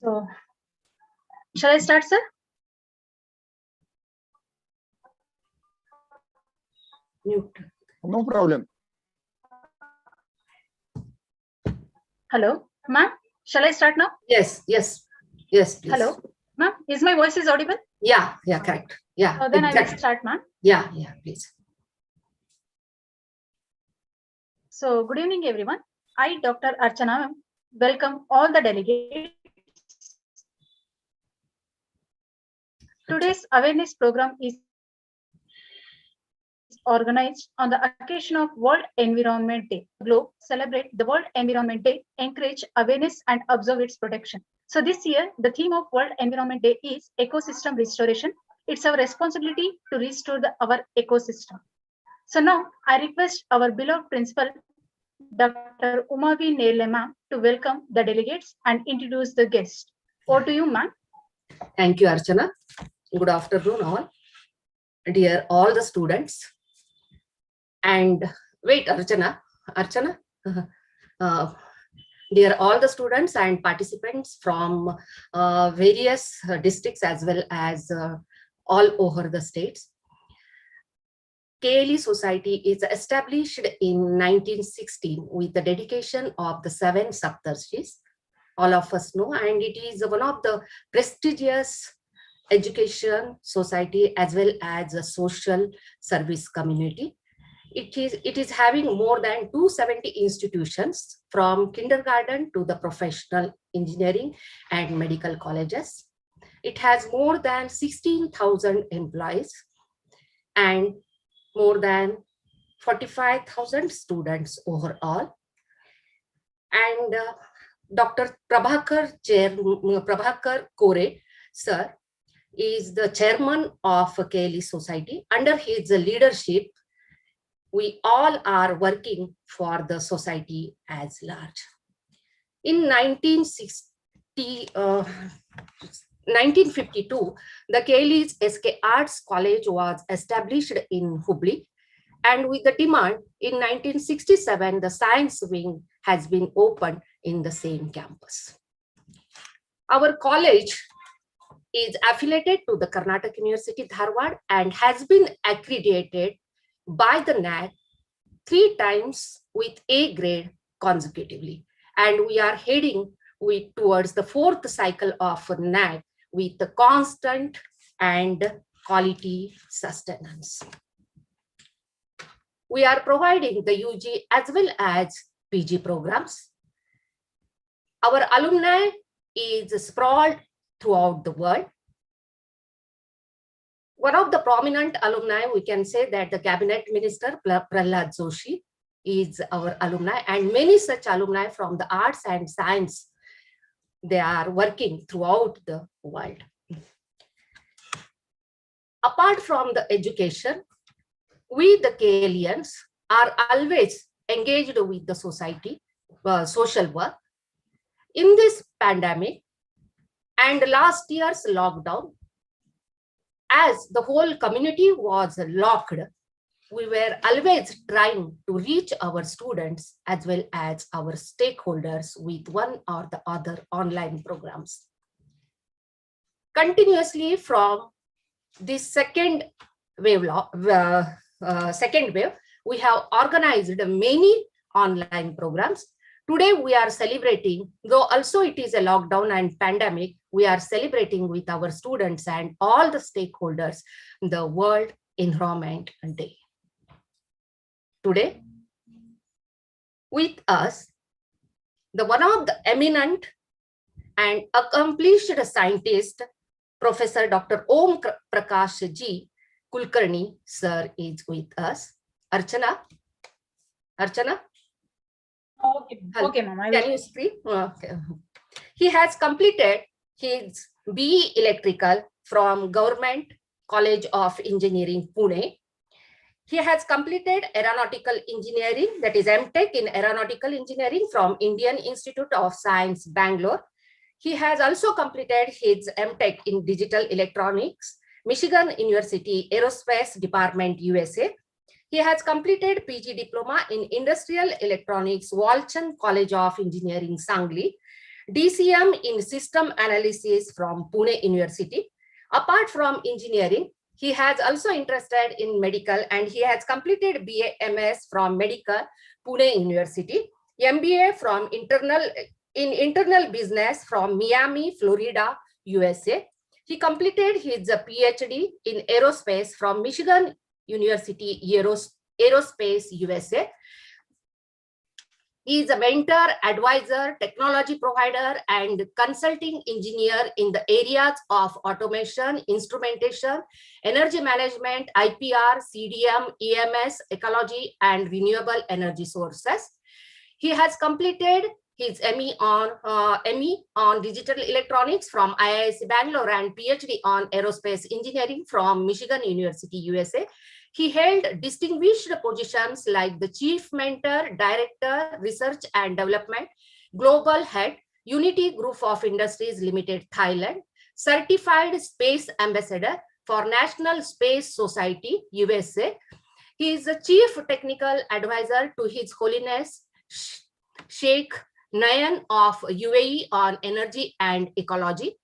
So, shall I start, sir? Mute. No problem. Hello, ma'am. Shall I start now? Yes, please. Hello, ma'am. Is my voice is audible? Yeah, correct. Yeah. So then I will exactly. start, ma'am. Yeah, please. So, good evening, everyone. I, Dr. Archana, welcome all the delegates. Today's awareness program is organized on the occasion of World Environment Day. Globe celebrate the World Environment Day, encourage awareness and observe its protection. So this year, the theme of World Environment Day is ecosystem restoration. It's our responsibility to restore our ecosystem. So now I request our beloved principal, Dr. Umavi Nele ma'am, to welcome the delegates and introduce the guest. Over to you, ma'am. Thank you, Archana. Good afternoon, all. Dear all the students. And wait, Archana. Dear all the students and participants from various districts as well as all over the states. KLE Society is established in 1916 with the dedication of the 7 Saptarshis, all of us know, and it is one of the prestigious education society as well as a social service community. It is having more than 270 institutions from kindergarten to the professional engineering and medical colleges. It has more than 16,000 employees and more than 45,000 students overall. And Dr. Prabhakar Kore, sir, is the chairman of KLE Society. Under his leadership, we all are working for the society as large. In 1952, the KLE's SK Arts College was established in Hubli, and with the demand, in 1967, the science wing has been opened in the same campus. Our college is affiliated to the Karnataka University Dharwad and has been accredited by the NAC 3 times with A grade consecutively. And we are heading towards the 4th cycle of NAC with the constant and quality sustenance. We are providing the UG as well as PG programs. Our alumni is sprawled throughout the world. One of the prominent alumni, we can say that the Cabinet Minister Prahlad Joshi is our alumni, and many such alumni from the arts and science, they are working throughout the world. Apart from the education, we the KLEians are always engaged with the society, social work. In this pandemic and last year's lockdown, as the whole community was locked, we were always trying to reach our students as well as our stakeholders with one or the other online programs. Continuously from this second wave, we have organized many online programs. Today we are celebrating, though also it is a lockdown and pandemic, we are celebrating with our students and all the stakeholders the World Environment Day. Today, with us, the one of the eminent and accomplished scientist, Professor Dr. Om Prakash Ji Kulkarni, sir, is with us. Archana? Okay, ma'am. Can you speak? Okay. He has completed his BE Electrical from Government College of Engineering, Pune. He has completed Aeronautical Engineering, that is MTech in Aeronautical Engineering from Indian Institute of Science, Bangalore. He has also completed his MTech in Digital Electronics, Michigan University Aerospace Department, USA. He has completed PG Diploma in Industrial Electronics, Walchand College of Engineering, Sangli, DCM in System Analysis from Pune University. Apart from engineering, he has also interested in medical and he has completed BA/MS from Medical Pune University, MBA from internal business from Miami, Florida, USA. He completed his PhD in aerospace from Michigan University Aerospace, USA. He is a mentor, advisor, technology provider, and consulting engineer in the areas of automation, instrumentation, energy management, IPR, CDM, EMS, ecology, and renewable energy sources. He has completed his ME on digital electronics from IISc Bangalore and PhD on aerospace engineering from Michigan University, USA. He held distinguished positions like the Chief Mentor, Director, Research and Development, Global Head, Unity Group of Industries Limited, Thailand, Certified Space Ambassador for National Space Society, USA. He is the Chief Technical Advisor to His Holiness Sheikh Nayan of UAE on energy and ecology.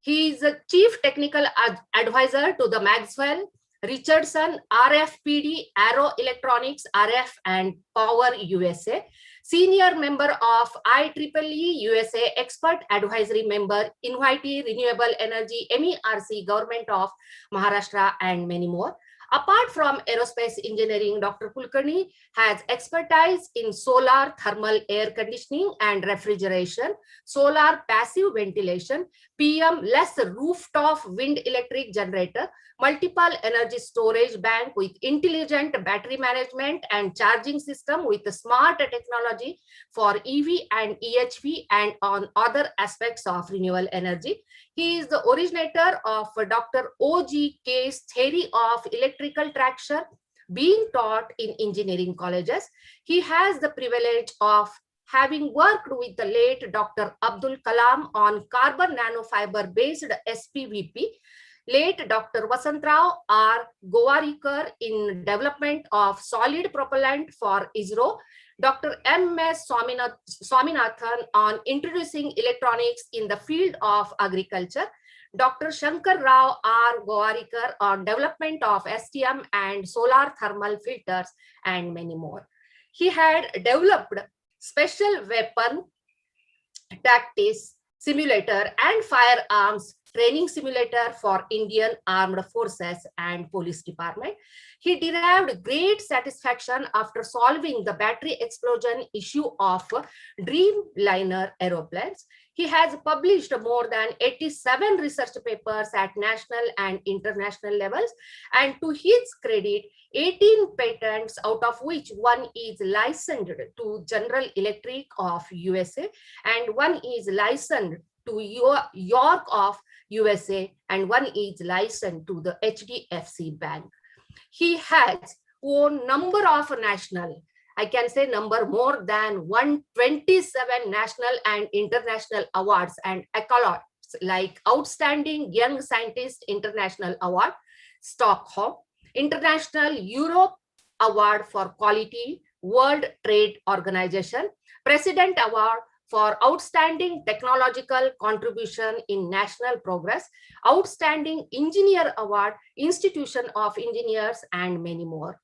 He is a chief technical advisor to the Maxwell, Richardson, RFPD, Aero Electronics, RF, and Power USA. Senior member of IEEE USA, expert advisory member, Invitee, Renewable Energy, MERC, Government of Maharashtra, and many more. Apart from aerospace engineering, Dr. Kulkarni has expertise in solar thermal air conditioning and refrigeration, solar passive ventilation, PM less rooftop wind electric generator, multiple energy storage bank with intelligent battery management and charging system with smart technology for EV and EHV and on other aspects of renewable energy. He is the originator of Dr. OGK's theory of electrical traction being taught in engineering colleges. He has the privilege of having worked with the late Dr. Abdul Kalam on carbon nanofiber based SPVP, late Dr. Vasantrao R. Gowarikar in development of solid propellant for ISRO, Dr. M.S. Swaminathan on introducing electronics in the field of agriculture, Dr. Shankar Rao R. Gowarikar on development of STM and solar thermal filters, and many more. He had developed special weapon tactics simulator and firearms training simulator for Indian Armed Forces and Police Department. He derived great satisfaction after solving the battery explosion issue of Dreamliner aeroplanes. He has published more than 87 research papers at national and international levels, and to his credit, 18 patents, out of which one is licensed to General Electric of USA and one is licensed to York of USA and one is licensed to the HDFC Bank. He has won number of national, I can say number more than 127 national and international awards and accolades like Outstanding Young Scientist International Award, Stockholm, International Europe Award for Quality, World Trade Organization, President Award for Outstanding Technological Contribution in National Progress, Outstanding Engineer Award, Institution of Engineers, and many more.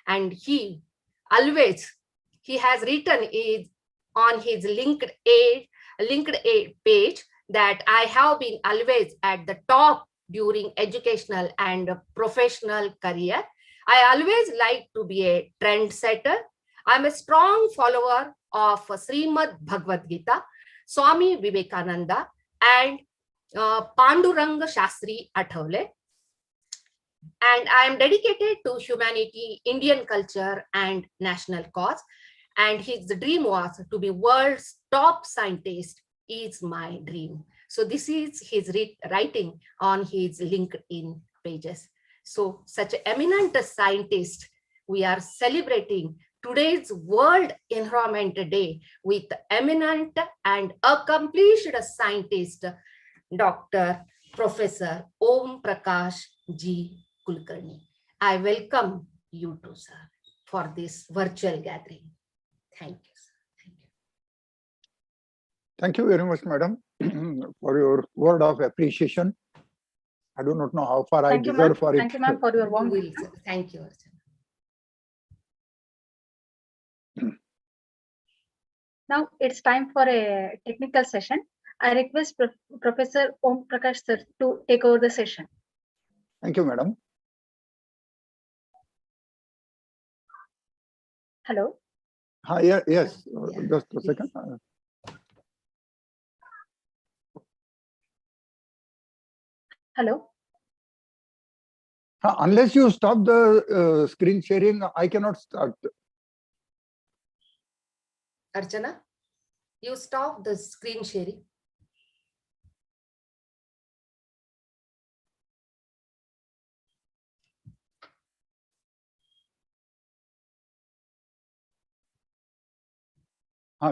And he has written on his LinkedIn page that I have been always at the top during educational and professional career. I always like to be a trendsetter. I'm a strong follower of Srimad Bhagavad Gita, Swami Vivekananda, and Panduranga Shastri Athavale. And I am dedicated to humanity, Indian culture, and national cause. And his dream was to be world's top scientist is my dream. So this is his writing on his LinkedIn pages. So such an eminent scientist, we are celebrating today's World Environment Day with eminent and accomplished scientist, Dr. Professor Om Prakash G. Kulkarni. I welcome you too, sir, for this virtual gathering. Thank you, sir. Thank you. Thank you very much, madam, for your word of appreciation. I do not know how far I Thank you, ma'am. deserve for it. Thank you, ma'am, for your warm You will, sir. Thank you, Archana. Now it's time for a technical session. I request Professor Om Prakash sir to take over the session. Thank you, madam. Hello. Yes, Yeah. just a second. Hello. Unless you stop the screen sharing, I cannot start. Archana, you stop the screen sharing.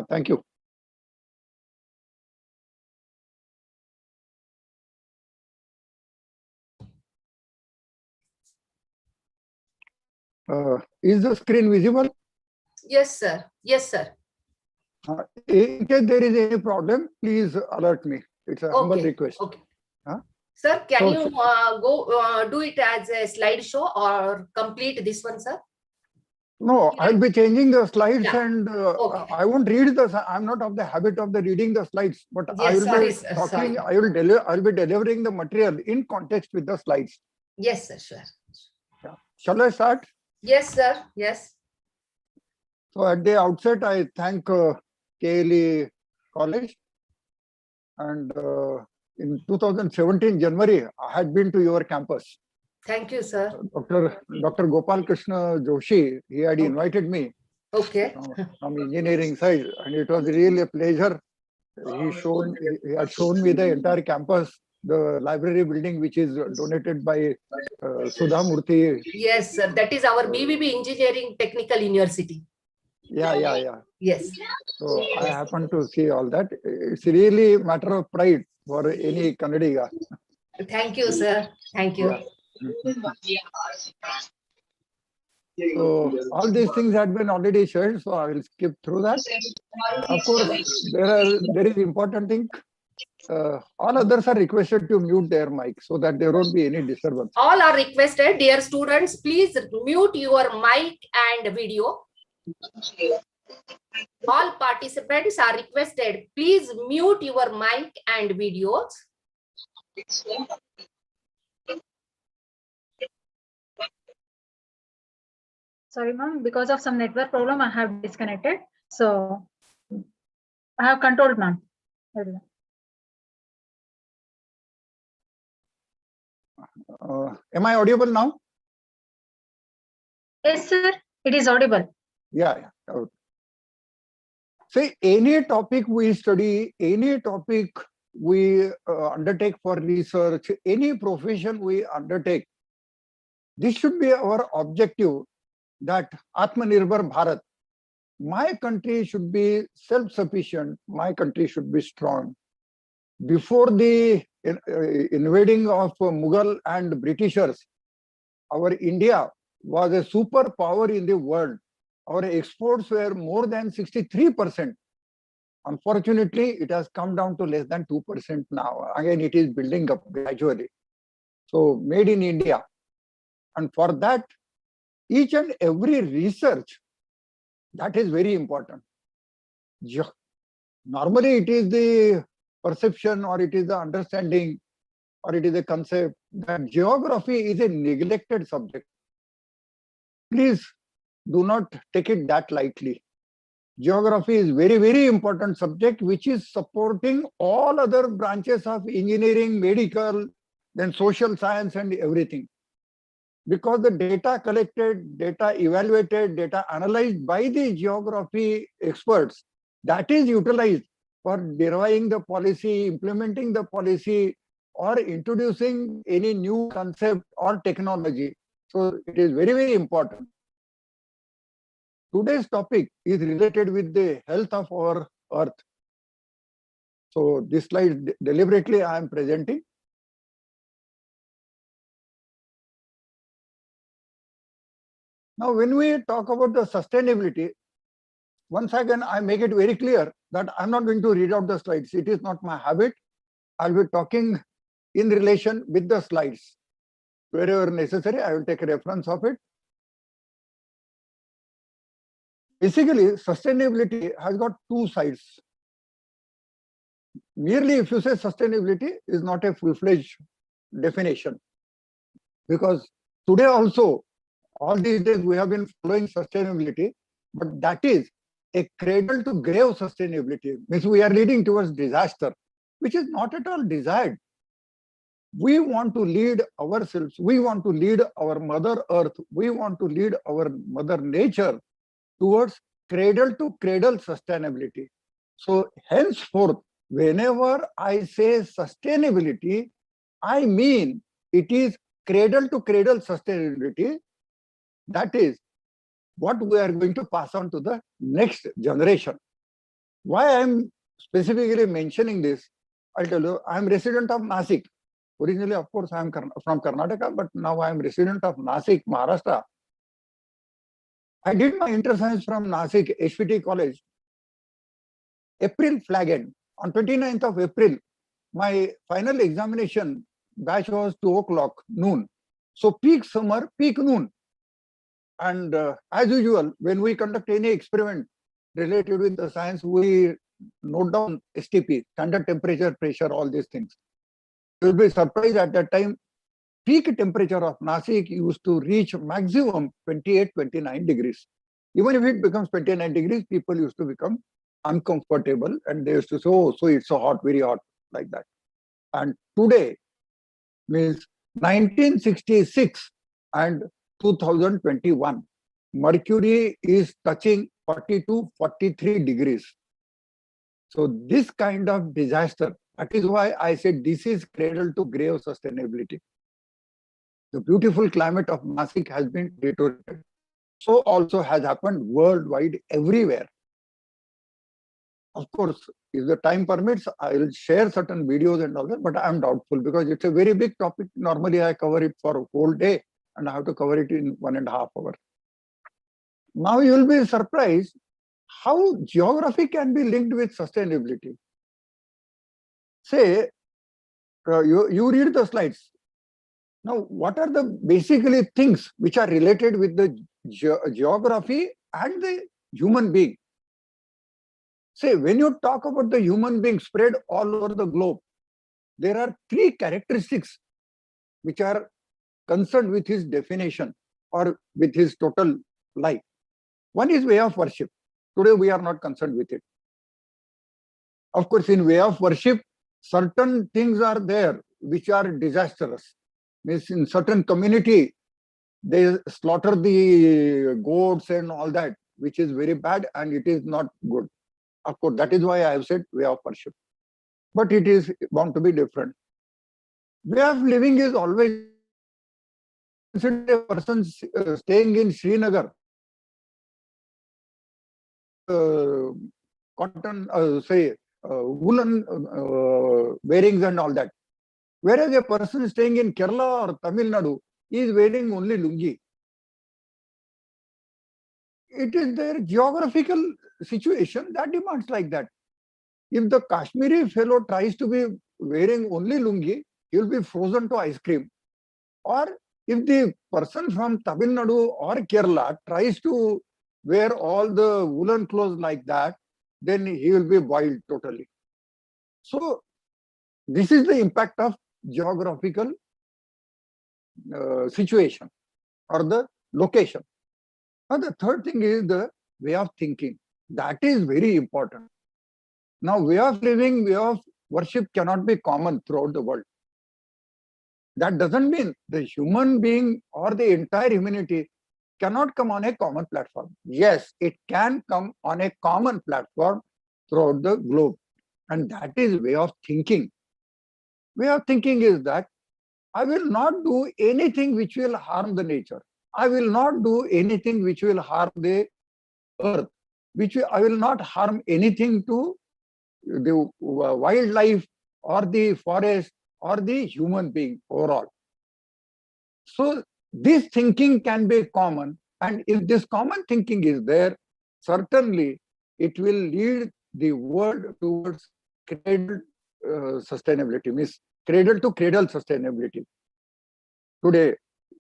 Thank you. Is the screen visible? Yes, sir. Yes, sir. In case there is any problem, please alert me. It's a humble request. Okay. Huh? Sir, can So, you do it as a slideshow or complete this one, sir? No, I'll be changing the slides, Yeah. and Okay. I won't read the. I'm not of the habit of the reading the slides, but I Yes, will sorry, be sir. talking. Sorry. I'll be delivering the material in context with the slides. Yes, sir. Sure. Yeah. Shall I start? Yes, sir. Yes. So at the outset, I thank KLE College, and in 2017 January, I had been to your campus. Thank you, sir. Dr. Gopal Krishna Joshi, he had Okay. invited me Okay. from engineering side, and it was really a pleasure. He had shown me the entire campus, the library building, which is donated by Sudha Murthy. Yes, sir. That is our BBB Engineering Technical University. Yeah. Yes. So I happen to see all that. It's really a matter of pride for any Kannadiga. Thank you, sir. Thank you. Yeah. So all these things had been already shared, so I will skip through that. Of course, there is important thing. All others are requested to mute their mic so that there won't be any disturbance. All are requested, dear students, please mute your mic and video. All participants are requested, please mute your mic and videos. Sorry, ma'am. Because of some network problem, I have disconnected. So I have controlled, ma'am. Am I audible now? Yes, sir. It is audible. Yeah. See, any topic we study, any topic we undertake for research, any profession we undertake, this should be our objective, that Atmanirbhar Bharat. My country should be self-sufficient. My country should be strong. Before the invading of Mughal and Britishers, our India was a superpower in the world. Our exports were more than 63%. Unfortunately, it has come down to less than 2% now. Again, it is building up gradually. So, made in India. And for that, each and every research, that is very important. Normally, it is the perception, or it is the understanding, or it is a concept that geography is a neglected subject. Please do not take it that lightly. Geography is very, very important subject, which is supporting all other branches of engineering, medical, then social science and everything. Because the data collected, data evaluated, data analyzed by the geography experts, that is utilized for deriving the policy, implementing the policy, or introducing any new concept or technology. So it is very, very important. Today's topic is related with the health of our earth. So this slide deliberately I am presenting. Now, when we talk about the sustainability, once again, I make it very clear that I'm not going to read out the slides. It is not my habit. I'll be talking in relation with the slides. Wherever necessary, I will take a reference of it. Basically, sustainability has got two sides. Merely if you say sustainability is not a full-fledged definition. Because today also, all these days we have been following sustainability, but that is a cradle to grave sustainability. Means we are leading towards disaster, which is not at all desired. We want to lead ourselves. We want to lead our Mother Earth. We want to lead our Mother Nature towards cradle to cradle sustainability. So henceforth, whenever I say sustainability, I mean it is cradle to cradle sustainability. That is what we are going to pass on to the next generation. Why I'm specifically mentioning this, I'll tell you, I'm resident of Nasik. Originally, of course, I'm from Karnataka, but now I'm resident of Nasik, Maharashtra. I did my inter-science from Nasik, HPT College, April flag end. On 29th of April, my final examination batch was 2 o'clock noon. So peak summer, peak noon. And as usual, when we conduct any experiment related with the science, we note down STP, standard temperature, pressure, all these things. You will be surprised at that time, peak temperature of Nasik used to reach maximum 28, 29 degrees. Even if it becomes 29 degrees, people used to become uncomfortable and they used to say, oh, so it's so hot, very hot, like that. And today means 1966 and 2021, mercury is touching 42, 43 degrees. So this kind of disaster, that is why I said this is cradle to grave sustainability. The beautiful climate of Nasik has been deteriorated. So also has happened worldwide, everywhere. Of course, if the time permits, I will share certain videos and all that, but I'm doubtful because it's a very big topic. Normally, I cover it for a whole day and I have to cover it in 1.5 hours. Now you will be surprised how geography can be linked with sustainability. Say, you read the slides. Now, what are the basically things which are related with the geography and the human being? Say, when you talk about the human being spread all over the globe, there are 3 characteristics which are concerned with his definition or with his total life. One is way of worship. Today, we are not concerned with it. Of course, in way of worship, certain things are there which are disastrous. Means in certain community, they slaughter the goats and all that, which is very bad and it is not good. Of course, that is why I have said way of worship. But it is bound to be different. Way of living is always considered a person staying in Srinagar, cotton, woolen wearings and all that. Whereas a person staying in Kerala or Tamil Nadu is wearing only lungi. It is their geographical situation that demands like that. If the Kashmiri fellow tries to be wearing only lungi, he will be frozen to ice cream. Or if the person from Tamil Nadu or Kerala tries to wear all the woolen clothes like that, then he will be boiled totally. So this is the impact of geographical situation or the location. Now the third thing is the way of thinking. That is very important. Now way of living, way of worship cannot be common throughout the world. That doesn't mean the human being or the entire humanity cannot come on a common platform. Yes, it can come on a common platform throughout the globe. And that is way of thinking. Way of thinking is that I will not do anything which will harm the nature. I will not do anything which will harm the earth. I will not harm anything to the wildlife or the forest or the human being overall. So this thinking can be common. And if this common thinking is there, certainly it will lead the world towards cradle sustainability, means cradle to cradle sustainability. Today,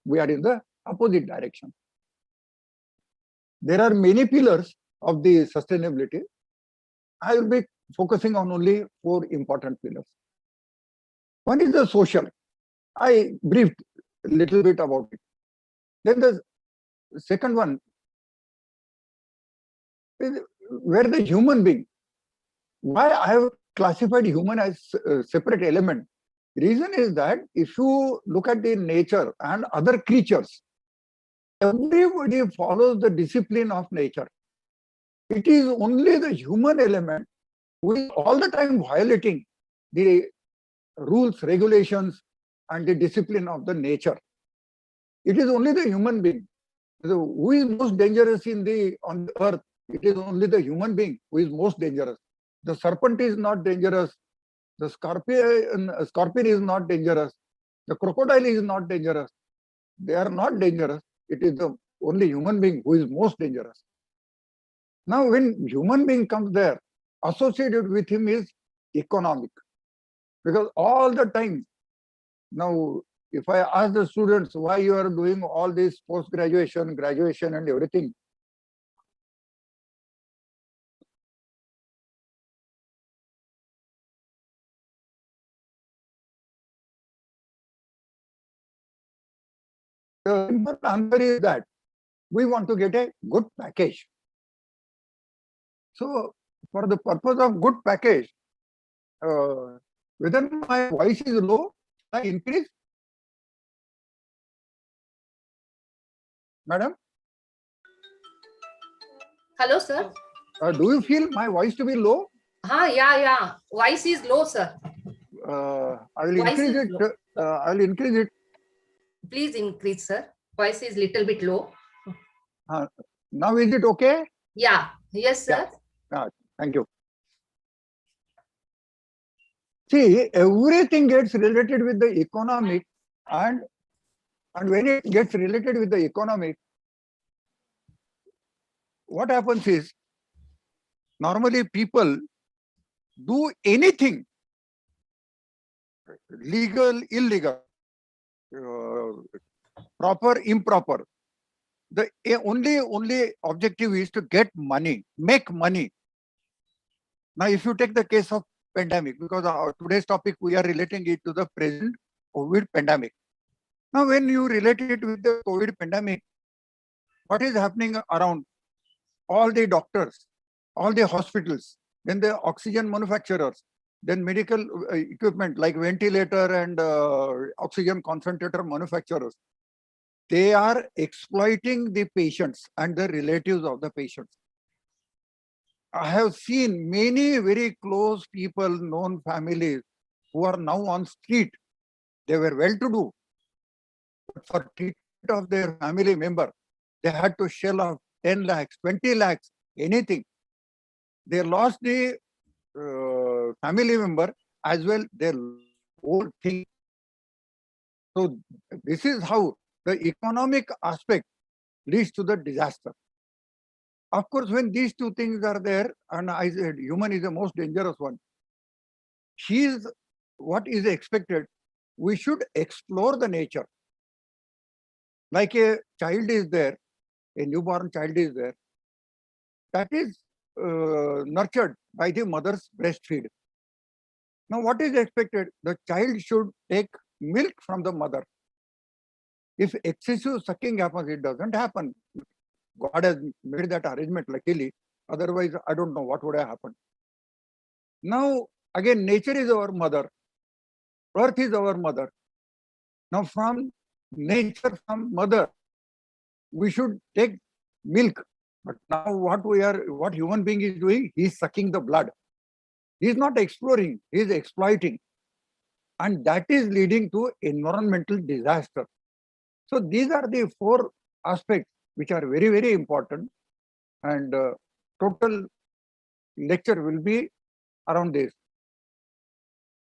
we are in the opposite direction. There are many pillars of the sustainability. I will be focusing on only 4 important pillars. One is the social. I briefed a little bit about it. Then the second one is where the human being. Why I have classified human as a separate element? Reason is that if you look at the nature and other creatures, everybody follows the discipline of nature. It is only the human element who is all the time violating the rules, regulations, and the discipline of the nature. It is only the human being. So who is most dangerous on the earth? It is only the human being who is most dangerous. The serpent is not dangerous. The scorpion is not dangerous. The crocodile is not dangerous. They are not dangerous. It is the only human being who is most dangerous. Now, when human being comes there, associated with him is economic. Because all the time, now, if I ask the students why you are doing all this post-graduation, graduation and everything, the simple answer is that we want to get a good package. So, for the purpose of good package, whether my voice is low, I increase. Madam, Hello, sir. do you feel my voice to be low? Yeah. Voice is low, sir. I will Voice increase is it. low. I will increase it. Please increase, sir. Voice is little bit low. Now is it okay? Yeah. Yes, sir. Thank you. See, everything gets related with the economic, and when it gets related with the economic, what happens is normally people do anything, legal, illegal, proper, improper. The only objective is to get money, make money. Now, if you take the case of pandemic, because today's topic we are relating it to the present COVID pandemic. Now, when you relate it with the COVID pandemic, what is happening around? All the doctors, all the hospitals, then the oxygen manufacturers, then medical equipment like ventilator and oxygen concentrator manufacturers, they are exploiting the patients and the relatives of the patients. I have seen many very close people, known families who are now on street. They were well-to-do, but for treatment of their family member, they had to shell out 10 lakhs, 20 lakhs, anything. They lost the family member as well, their whole thing. So this is how the economic aspect leads to the disaster. Of course, when these two things are there, and I said human is the most dangerous one, what is expected, we should explore the nature. Like a child is there, a newborn child is there, that is nurtured by the mother's breastfeed. Now, what is expected? The child should take milk from the mother. If excessive sucking happens, it doesn't happen. God has made that arrangement, luckily. Otherwise, I don't know what would have happened. Now, again, nature is our mother. Earth is our mother. Now, from nature, from mother, we should take milk. But now what human being is doing, he is sucking the blood. He is not exploring, he is exploiting. And that is leading to environmental disaster. So these are the 4 aspects which are very, very important. And total lecture will be around this.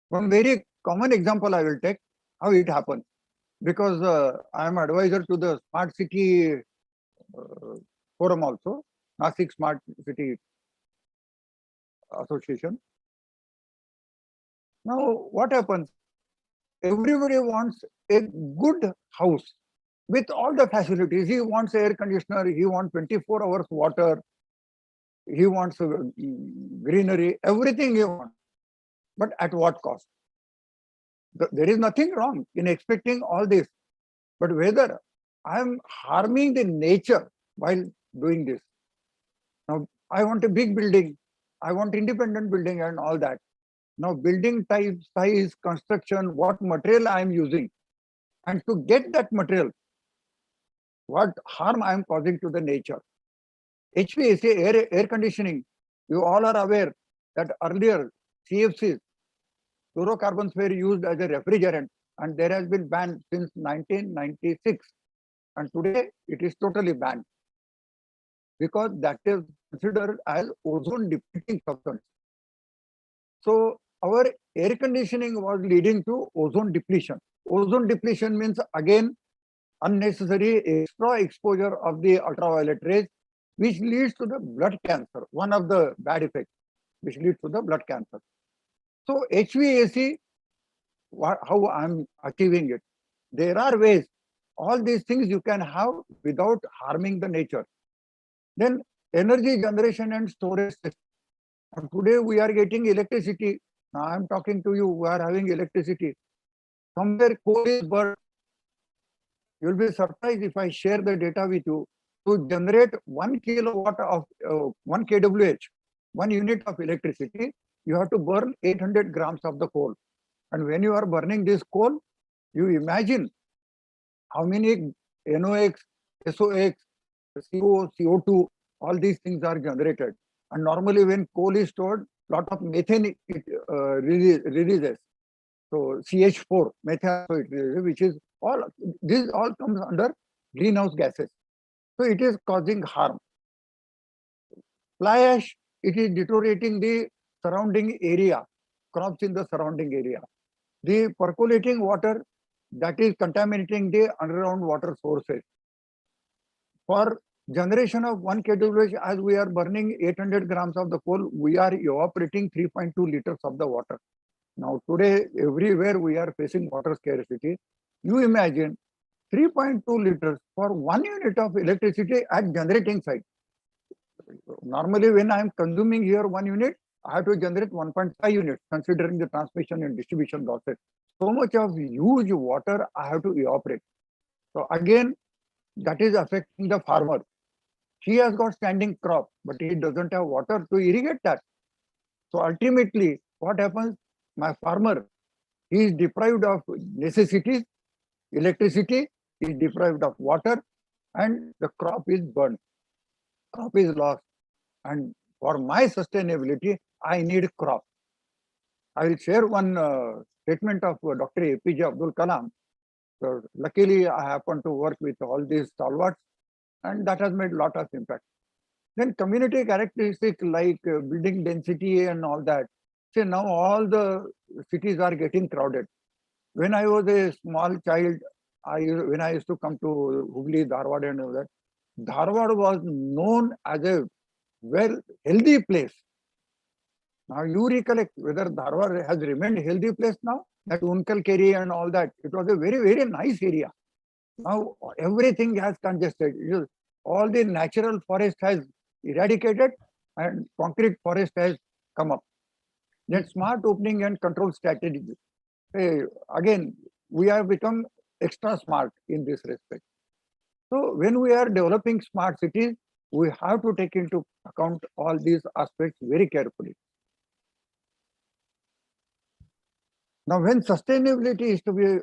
One very common example I will take, how it happens. Because I am advisor to the Smart City Forum also, Nasik Smart City. association. Now, what happens? Everybody wants a good house with all the facilities. He wants air conditioner, he wants 24 hours water, he wants greenery, everything he wants. But at what cost? There is nothing wrong in expecting all this. But whether I am harming the nature while doing this. Now, I want a big building, I want independent building and all that. Now, building type, size, construction, what material I am using, and to get that material, what harm I am causing to the nature. HVAC, air conditioning, you all are aware that earlier CFCs, fluorocarbons were used as a refrigerant, and there has been banned since 1996. And today it is totally banned because that is considered as ozone depleting substance. So our air conditioning was leading to ozone depletion. Ozone depletion means again unnecessary extra exposure of the ultraviolet rays, which leads to the blood cancer, one of the bad effects, which leads to the blood cancer. So HVAC, how I'm achieving it? There are ways. All these things you can have without harming the nature. Then energy generation and storage system. And today we are getting electricity. Now I'm talking to you, we are having electricity. Somewhere coal is burned. You'll be surprised if I share the data with you. To generate 1 kilowatt of 1 kWh, 1 unit of electricity, you have to burn 800 grams of the coal. And when you are burning this coal, you imagine how many NOx, SOx, CO, CO2, all these things are generated. And normally when coal is stored, lot of methane it releases. So CH4, methane, which is all, this all comes under greenhouse gases. So it is causing harm. Fly ash, it is deteriorating the surrounding area, crops in the surrounding area. The percolating water, that is contaminating the underground water sources. For generation of 1 kWh, as we are burning 800 grams of the coal, we are evaporating 3.2 liters of the water. Now today, everywhere we are facing water scarcity. You imagine 3.2 liters for 1 unit of electricity at generating site. Normally, when I am consuming here 1 unit, I have to generate 1.5 units, considering the transmission and distribution losses. So much of huge water I have to evaporate. So again, that is affecting the farmer. He has got standing crop, but he doesn't have water to irrigate that. So ultimately, what happens? My farmer, he is deprived of necessities, electricity, he is deprived of water, and the crop is burned. Crop is lost. And for my sustainability, I need crop. I will share one statement of Dr. APJ Abdul Kalam. So luckily, I happen to work with all these stalwarts, and that has made a lot of impact. Then community characteristics like building density and all that. See, now all the cities are getting crowded. When I was a small child, when I used to come to Hubli, Dharwad and all that, Dharwad was known as a well healthy place. Now you recollect whether Dharwad has remained healthy place now? That Unkal Keri and all that, it was a very, very nice area. Now everything has congested. All the natural forest has eradicated and concrete forest has come up. Then smart opening and control strategy. Again, we have become extra smart in this respect. So when we are developing smart cities, we have to take into account all these aspects very carefully. Now, when sustainability is to be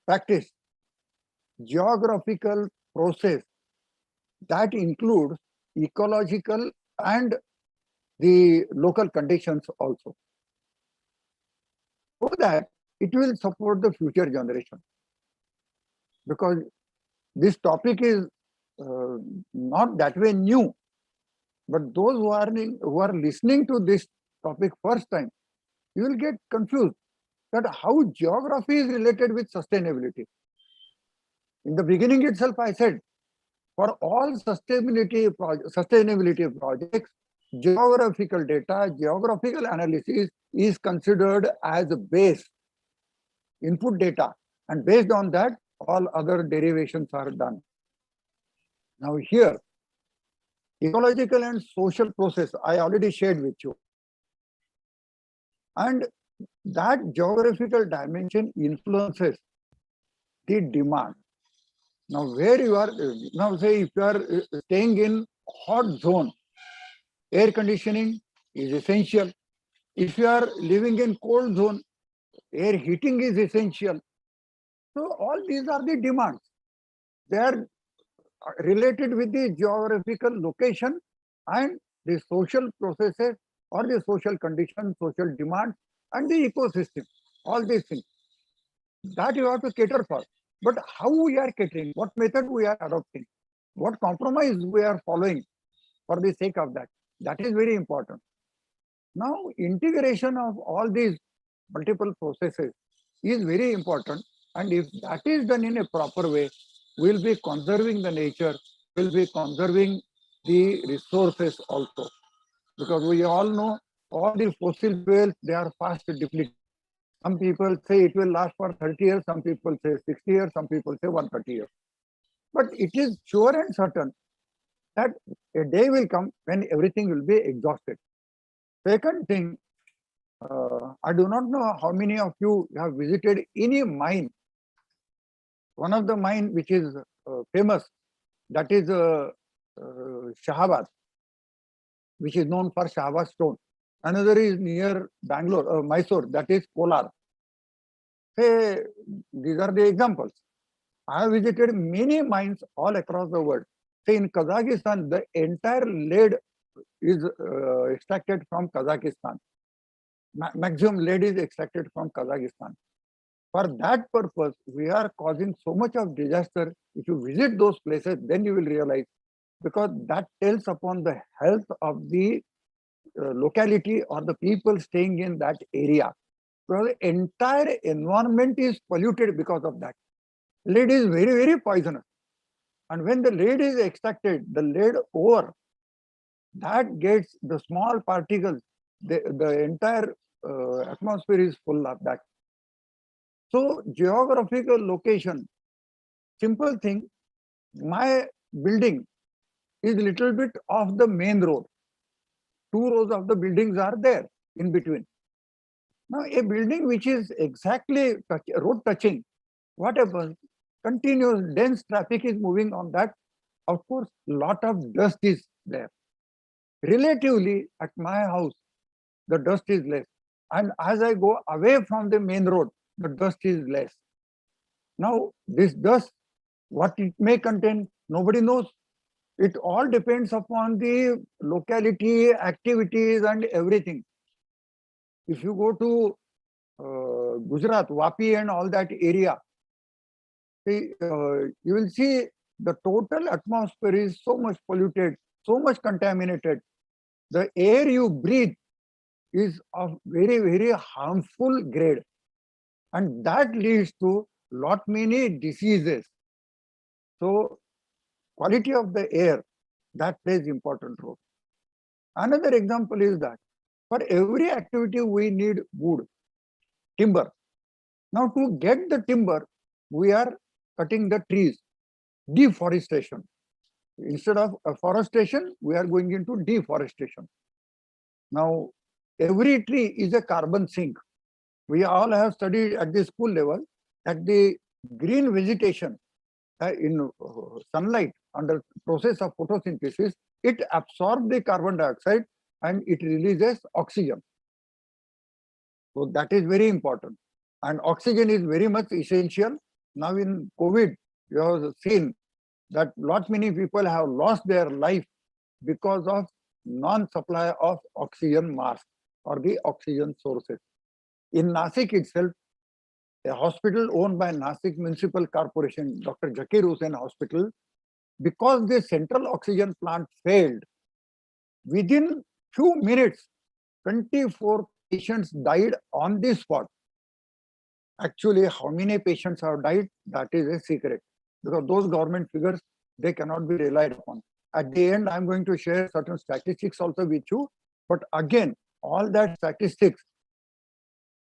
practiced, geographical process that includes ecological and the local conditions also, so that it will support the future generation. Because this topic is not that way new, but those who are listening to this topic first time, you will get confused that how geography is related with sustainability. In the beginning itself, I said, for all sustainability projects, geographical data, geographical analysis is considered as a base input data, and based on that, all other derivations are done. Now here, ecological and social process, I already shared with you. And that geographical dimension influences the demand. Now where you are, now say if you are staying in hot zone, air conditioning is essential. If you are living in cold zone, air heating is essential. So all these are the demands. They are related with the geographical location and the social processes or the social conditions, social demands, and the ecosystem. All these things that you have to cater for. But how we are catering, what method we are adopting, what compromise we are following for the sake of that, that is very important. Now, integration of all these multiple processes is very important. And if that is done in a proper way, we'll be conserving the nature, we'll be conserving the resources also. Because we all know all the fossil fuels, they are fast depleting. Some people say it will last for 30 years, some people say 60 years, some people say 130 years. But it is sure and certain that a day will come when everything will be exhausted. Second thing, I do not know how many of you have visited any mine. One of the mine which is famous, that is Shahabad, which is known for Shahabad stone. Another is near Bangalore, Mysore, that is Kolar. Say, these are the examples. I have visited many mines all across the world. Say in Kazakhstan, the entire lead is extracted from Kazakhstan. Maximum lead is extracted from Kazakhstan. For that purpose, we are causing so much of disaster. If you visit those places, then you will realize, because that tells upon the health of the locality or the people staying in that area. Because the entire environment is polluted because of that. Lead is very, very poisonous. And when the lead is extracted, the lead ore, that gets the small particles, the entire atmosphere is full of that. So geographical location, simple thing, my building is little bit off the main road. 2 rows of the buildings are there in between. Now a building which is exactly road touching, what happens? Continuous dense traffic is moving on that. Of course, lot of dust is there. Relatively, at my house, the dust is less. And as I go away from the main road, the dust is less. Now, this dust, what it may contain, nobody knows. It all depends upon the locality, activities, and everything. If you go to Gujarat, Vapi, and all that area, you will see the total atmosphere is so much polluted, so much contaminated. The air you breathe is of very, very harmful grade. And that leads to lot many diseases. So quality of the air, that plays important role. Another example is that for every activity we need wood, timber. Now to get the timber, we are cutting the trees, deforestation. Instead of afforestation, we are going into deforestation. Now, every tree is a carbon sink. We all have studied at the school level that the green vegetation in sunlight under process of photosynthesis, it absorbs the carbon dioxide and it releases oxygen. So that is very important. And oxygen is very much essential. Now in COVID, you have seen that lot many people have lost their life because of non-supply of oxygen mask or the oxygen sources. In Nasik itself, a hospital owned by Nasik Municipal Corporation, Dr. Zakir Hussain Hospital, because the central oxygen plant failed, within few minutes, 24 patients died on the spot. Actually, how many patients have died, that is a secret, because those government figures, they cannot be relied upon. At the end, I'm going to share certain statistics also with you. But again, all that statistics,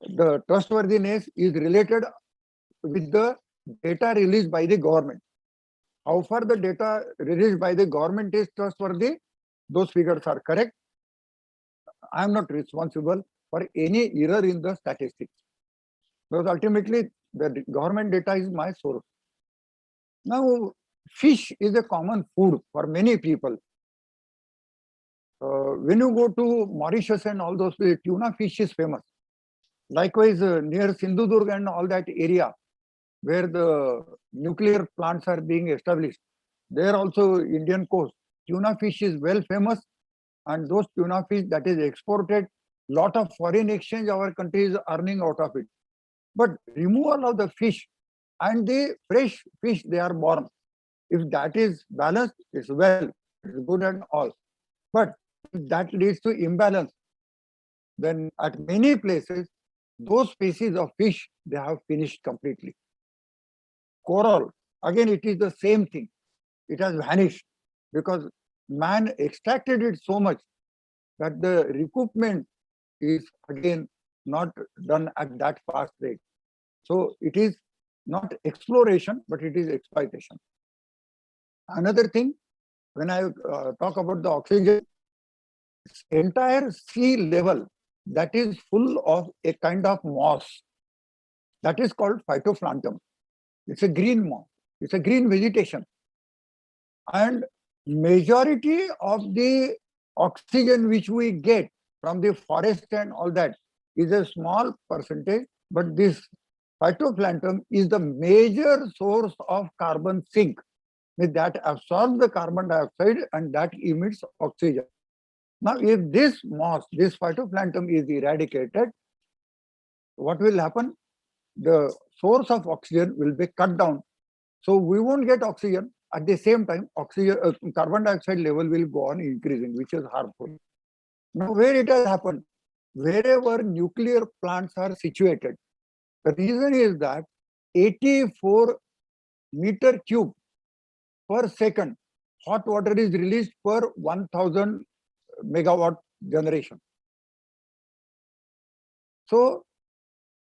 the trustworthiness is related with the data released by the government. How far the data released by the government is trustworthy, those figures are correct. I am not responsible for any error in the statistics, because ultimately the government data is my source. Now, fish is a common food for many people. When you go to Mauritius and all those places, tuna fish is famous. Likewise, near Sindhudurg and all that area where the nuclear plants are being established, there also Indian coast, tuna fish is well famous, and those tuna fish that is exported, lot of foreign exchange our country is earning out of it. But removal of the fish and the fresh fish they are born, if that is balanced, it's well, it's good and all. But if that leads to imbalance, then at many places, those species of fish, they have finished completely. Coral, again, it is the same thing. It has vanished because man extracted it so much that the recoupment is again not done at that fast rate. So it is not exploration, but it is exploitation. Another thing, when I talk about the oxygen, entire sea level that is full of a kind of moss that is called phytoplankton. It's a green moss. It's a green vegetation. And majority of the oxygen which we get from the forest and all that is a small percentage, but this phytoplankton is the major source of carbon sink. That absorbs the carbon dioxide and that emits oxygen. Now, if this moss, this phytoplankton is eradicated, what will happen? The source of oxygen will be cut down. So we won't get oxygen. At the same time, oxygen, carbon dioxide level will go on increasing, which is harmful. Now, where it has happened? Wherever nuclear plants are situated, the reason is that 84 meter cube per second hot water is released per 1000 megawatt generation. So,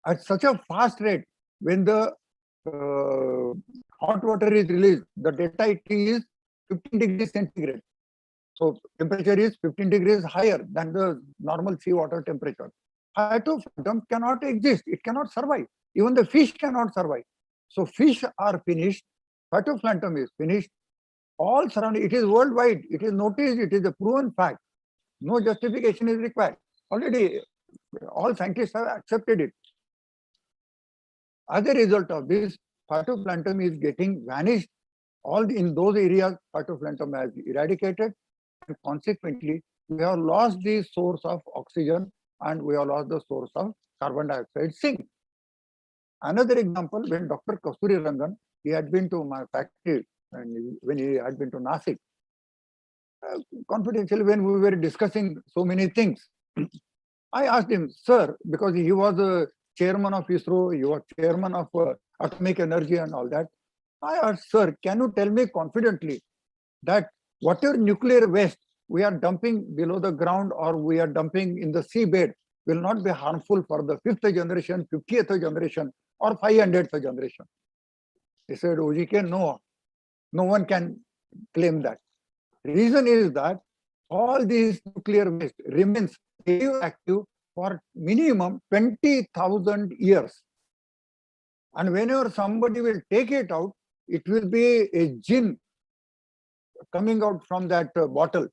at such a fast rate, when the hot water is released, the delta T is 15 degrees centigrade. So temperature is 15 degrees higher than the normal seawater temperature. Phytoplankton cannot exist. It cannot survive. Even the fish cannot survive. So fish are finished. Phytoplankton is finished. All surrounding, it is worldwide. It is noticed. It is a proven fact. No justification is required. Already all scientists have accepted it. As a result of this, phytoplankton is getting vanished. All in those areas, phytoplankton has eradicated, and consequently, we have lost the source of oxygen and we have lost the source of carbon dioxide sink. Another example, when Dr. Kasturi Rangan, he had been to my factory and when he had been to Nasik, confidentially, when we were discussing so many things, I asked him, sir, because he was a chairman of ISRO, he was chairman of atomic energy and all that. I asked, sir, can you tell me confidently that whatever nuclear waste we are dumping below the ground or we are dumping in the seabed will not be harmful for the 5th generation, 50th generation, or 500th generation? He said, OGK, no one can claim that. Reason is that all these nuclear waste remains radioactive for minimum 20,000 years. And whenever somebody will take it out, it will be a jinn coming out from that bottle.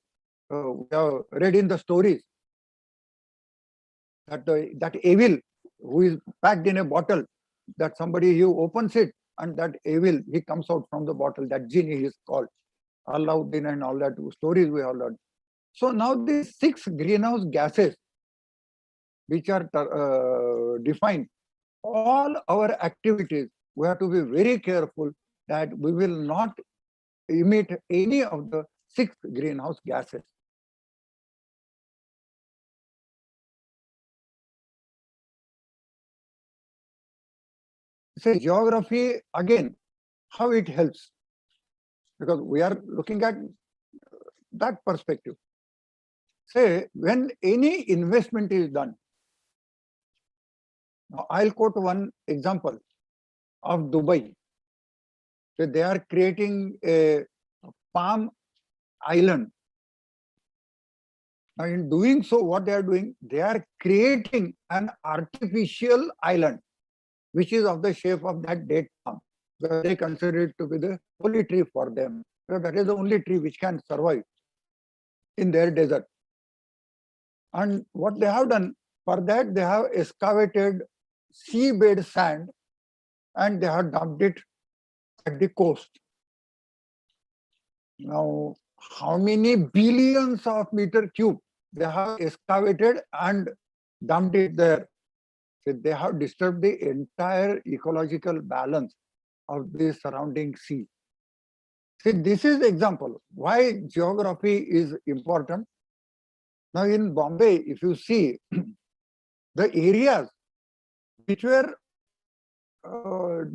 We have read in the stories that that evil who is packed in a bottle, that somebody who opens it and that evil, he comes out from the bottle, that jinn he is called. Alauddin and all that stories we have learned. So now these 6 greenhouse gases which are defined, all our activities, we have to be very careful that we will not emit any of the 6 greenhouse gases. Say geography again, how it helps, because we are looking at that perspective. Say, when any investment is done, now I'll quote one example of Dubai. So they are creating a palm island. Now, in doing so, what they are doing, they are creating an artificial island, which is of the shape of that date palm, because they consider it to be the holy tree for them. So that is the only tree which can survive in their desert. And what they have done, for that they have excavated seabed sand and they have dumped it at the coast. Now, how many billions of meter cube they have excavated and dumped it there? So they have disturbed the entire ecological balance of the surrounding sea. See, this is the example why geography is important. Now in Bombay, if you see the areas which were uh,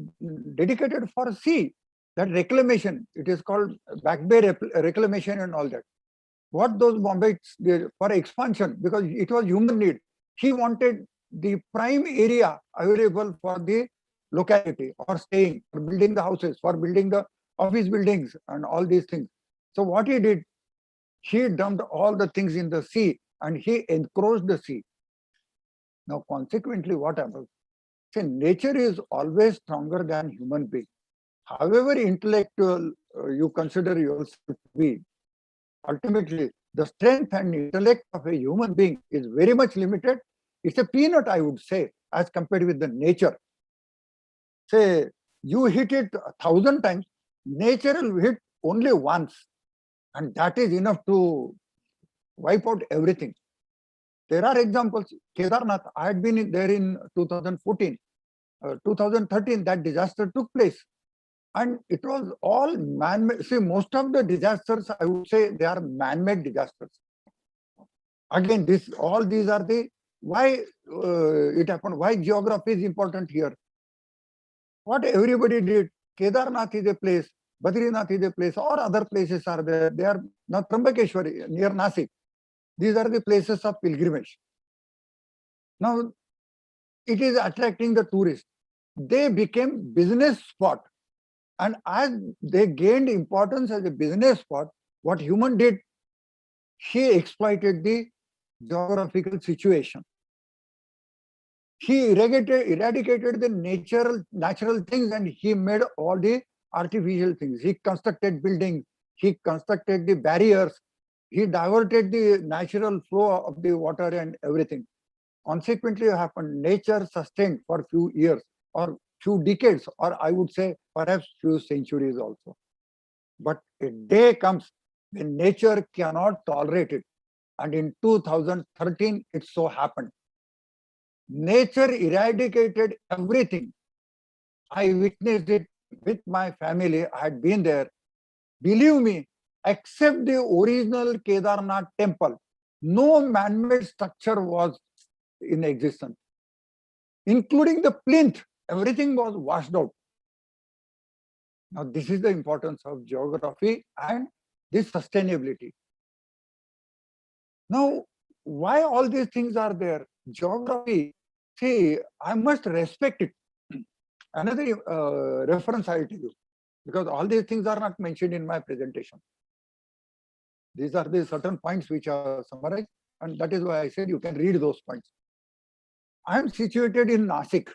dedicated for sea, that reclamation, it is called back bay reclamation and all that. What those Bombay did for expansion, because it was human need. He wanted the prime area available for the locality, or staying, for building the houses, for building the office buildings and all these things. So what he did, he dumped all the things in the sea and he encroached the sea. Now consequently what happens? See, nature is always stronger than human being. However intellectual you consider yourself to be, ultimately the strength and intellect of a human being is very much limited. It's a peanut, I would say, as compared with the nature. Say, you hit it 1,000 times, nature will hit only once, and that is enough to wipe out everything. There are examples. Kedarnath, I had been there in 2014. 2013, that disaster took place. And it was all man-made. See, most of the disasters, I would say, they are man-made disasters. Again, all these are the, why it happened, why geography is important here. What everybody did, Kedarnath is a place, Badrinath is a place, or other places are there. They are now Trambakeshwari, near Nasik. These are the places of pilgrimage. Now, it is attracting the tourists. They became business spot. And as they gained importance as a business spot, what human did, he exploited the geographical situation. He eradicated the natural things and he made all the artificial things. He constructed buildings, he constructed the barriers, he diverted the natural flow of the water and everything. Consequently, what happened? Nature sustained for few years or few decades, or I would say perhaps few centuries also. But a day comes when nature cannot tolerate it. And in 2013, it so happened. Nature eradicated everything. I witnessed it with my family. I had been there. Believe me, except the original Kedarnath temple, no man-made structure was in existence, including the plinth. Everything was washed out. Now, this is the importance of geography and this sustainability. Now, why all these things are there? Geography, see, I must respect it. Another reference I'll tell you, because all these things are not mentioned in my presentation. These are the certain points which are summarized, and that is why I said you can read those points. I am situated in Nasik,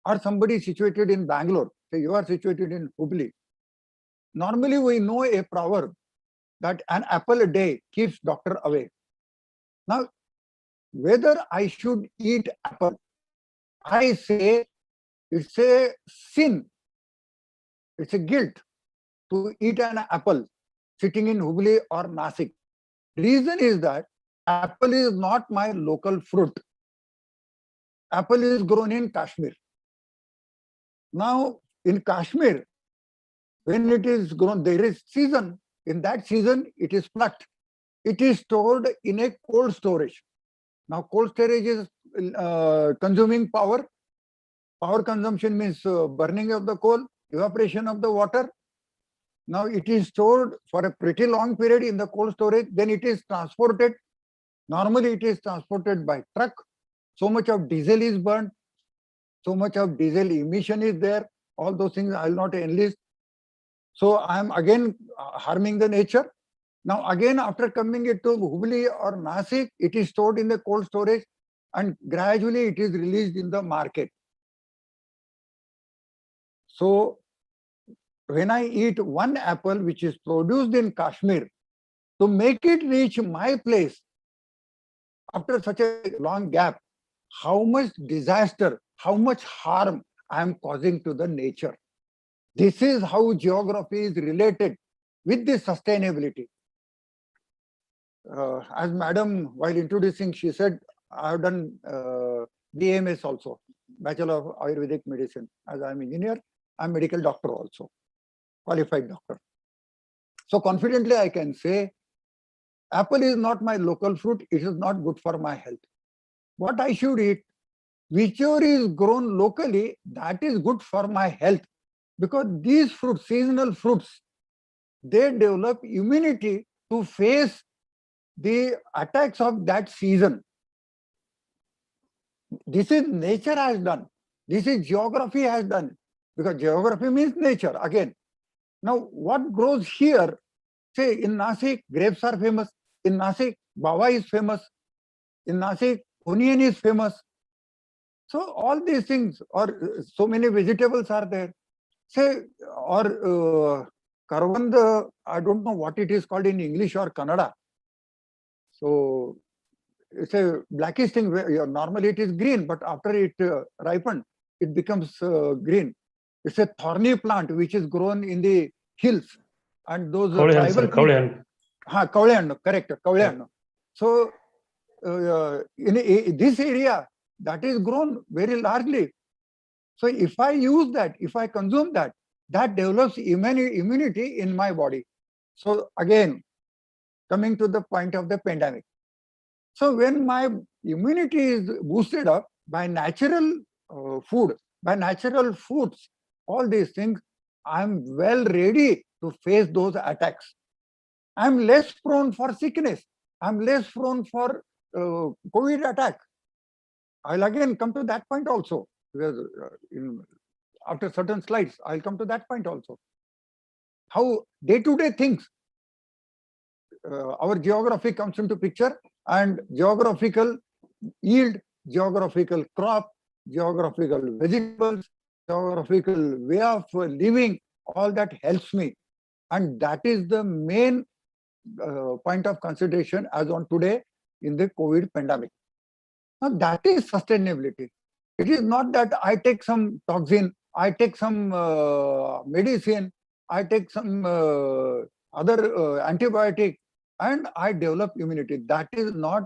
or somebody situated in Bangalore. Say you are situated in Hubli. Normally, we know a proverb that an apple a day keeps doctor away. Now, whether I should eat apple, I say it's a sin, it's a guilt to eat an apple sitting in Hubli or Nasik. Reason is that apple is not my local fruit. Apple is grown in Kashmir. Now, in Kashmir, when it is grown, there is season. In that season, it is plucked. It is stored in a cold storage. Now, cold storage is consuming power. Power consumption means burning of the coal, evaporation of the water. Now it is stored for a pretty long period in the cold storage, then it is transported. Normally it is transported by truck. So much of diesel is burned, so much of diesel emission is there. All those things I will not enlist. So I am again harming the nature. Now again, after coming it to Hubli or Nasik, it is stored in the cold storage and gradually it is released in the market. So when I eat one apple which is produced in Kashmir, to make it reach my place after such a long gap, how much disaster, how much harm I am causing to the nature. This is how geography is related with the sustainability. As madam, while introducing, she said, I have done BMS also, Bachelor of Ayurvedic Medicine. As I am engineer, I am medical doctor also, qualified doctor. So confidently I can say, apple is not my local fruit, it is not good for my health. What I should eat, whichever is grown locally, that is good for my health. Because these fruits, seasonal fruits, they develop immunity to face the attacks of that season. This is nature has done. This is geography has done. Because geography means nature again. Now, what grows here, say in Nasik, grapes are famous. In Nasik, Bawa is famous. In Nasik, onion is famous. So all these things, or so many vegetables are there. Say, or Karvand, I don't know what it is called in English or Kannada. So it's a blackish thing where normally it is green, but after it ripened, it becomes green. It's a thorny plant which is grown in the hills. And those tribal people. Kaulihan, correct, Kaulihan. Yeah. So in this area, that is grown very largely. So if I use that, if I consume that, that develops immunity in my body. So again, coming to the point of the pandemic. So when my immunity is boosted up by natural food, by natural foods, all these things, I'm well ready to face those attacks. I'm less prone for sickness. I'm less prone for COVID attack. I'll again come to that point also. Because after certain slides, I'll come to that point also. How day-to-day things, our geography comes into picture, and geographical yield, geographical crop, geographical vegetables, geographical way of living, all that helps me. And that is the main point of consideration as on today in the COVID pandemic. Now that is sustainability. It is not that I take some toxin, I take some medicine, I take some other antibiotic, and I develop immunity. That is not,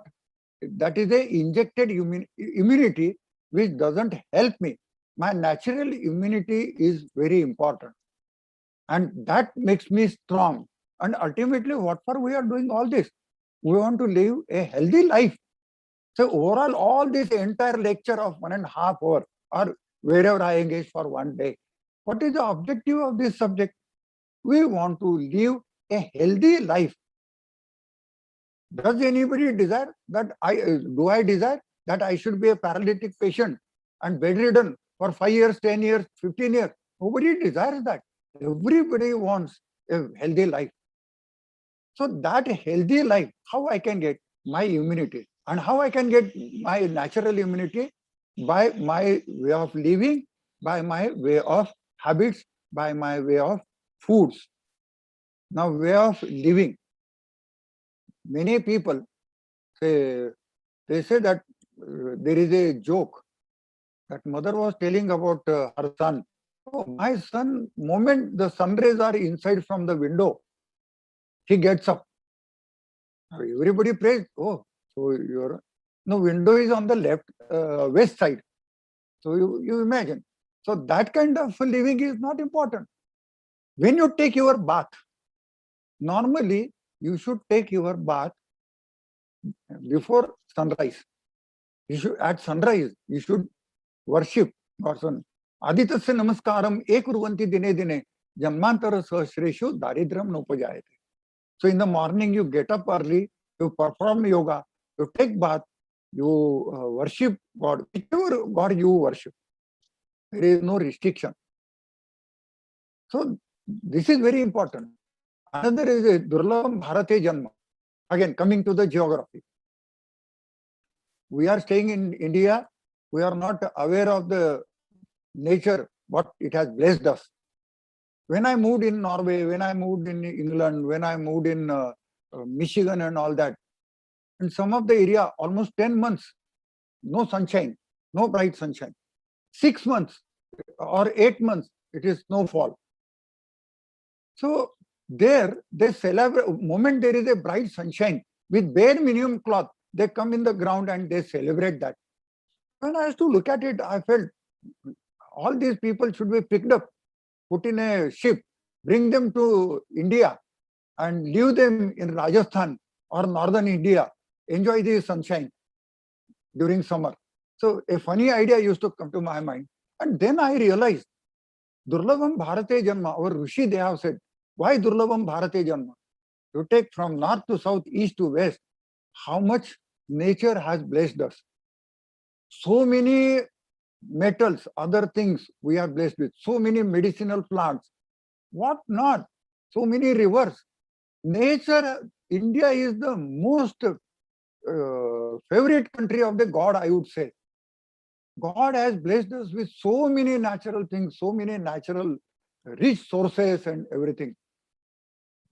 that is a injected immunity which doesn't help me. My natural immunity is very important. And that makes me strong. And ultimately, what for we are doing all this? We want to live a healthy life. So overall, all this entire lecture of 1.5 hours or wherever I engage for one day, what is the objective of this subject? We want to live a healthy life. Does anybody desire that do I desire that I should be a paralytic patient and bedridden for 5 years, 10 years, 15 years? Nobody desires that. Everybody wants a healthy life. So that healthy life, how I can get my immunity, and how I can get my natural immunity by my way of living, by my way of habits, by my way of foods. Now, way of living. Many people say, they say that there is a joke that mother was telling about her son. Oh, my son, moment the sun rays are inside from the window, he gets up. Everybody prays. Oh, so your window is on the left, west side. So you imagine. So that kind of living is not important. When you take your bath, normally you should take your bath before sunrise. You should, at sunrise, you should worship God's son. Aditasya namaskaram ekurvanti dine dine. Janmantara sahasreshu daridram nopajayate. So in the morning, you get up early, you perform yoga, you take bath, you worship God, whichever God you worship. There is no restriction. So this is very important. Another is a Durlabham Bharate Janma. Again, coming to the geography. We are staying in India. We are not aware of the nature, what it has blessed us. When I moved in Norway, when I moved in England, when I moved in Michigan and all that, in some of the area, almost 10 months, no sunshine, no bright sunshine. 6 months or 8 months, it is snowfall. So there, they celebrate, moment there is a bright sunshine, with bare minimum cloth, they come in the ground and they celebrate that. When I used to look at it, I felt all these people should be picked up, put in a ship, bring them to India and leave them in Rajasthan or northern India, enjoy the sunshine during summer. So a funny idea used to come to my mind. And then I realized, Durlabham Bharate Janma, our Rishi, they have said, why Durlabham Bharate Janma? You take from north to south, east to west, how much nature has blessed us. So many metals, other things we are blessed with, so many medicinal plants, what not, so many rivers. Nature, India is the most favorite country of the God, I would say. God has blessed us with so many natural things, so many natural rich sources and everything.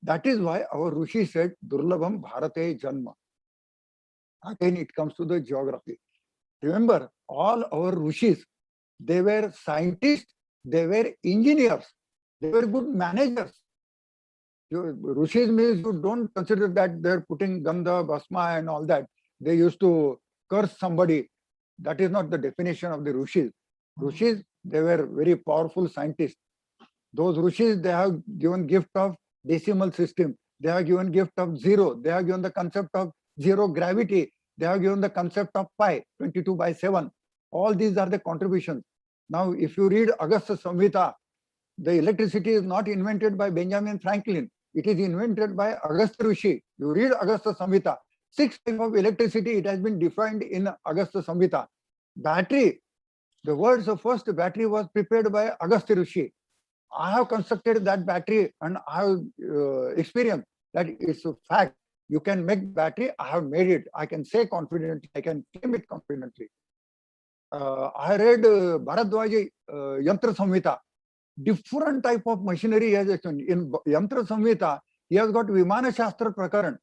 That is why our Rishi said, Durlabham Bharate Janma. Again, it comes to the geography. Remember, all our Rishis, they were scientists, they were engineers, they were good managers. Rishis means you don't consider that they're putting Gandha, Bhasma and all that. They used to curse somebody. That is not the definition of the Rishis. Rishis, they were very powerful scientists. Those Rishis, they have given gift of decimal system. They have given gift of zero. They have given the concept of zero gravity. They have given the concept of pi, 22/7. All these are the contributions. Now, if you read Agastya Samhita, the electricity is not invented by Benjamin Franklin. It is invented by Agastya Rishi. You read Agastya Samhita. 6 types of electricity, it has been defined in Agastya Samhita. Battery, the world's first battery was prepared by Agastya Rishi. I have constructed that battery and I have experienced that it's a fact. You can make battery, I have made it. I can say confidently, I can claim it confidently. I read Bharadwaji Yantra Samhita. Different type of machinery he has explained. In Yantra Samhita, he has got Vimana Shastra Prakaran.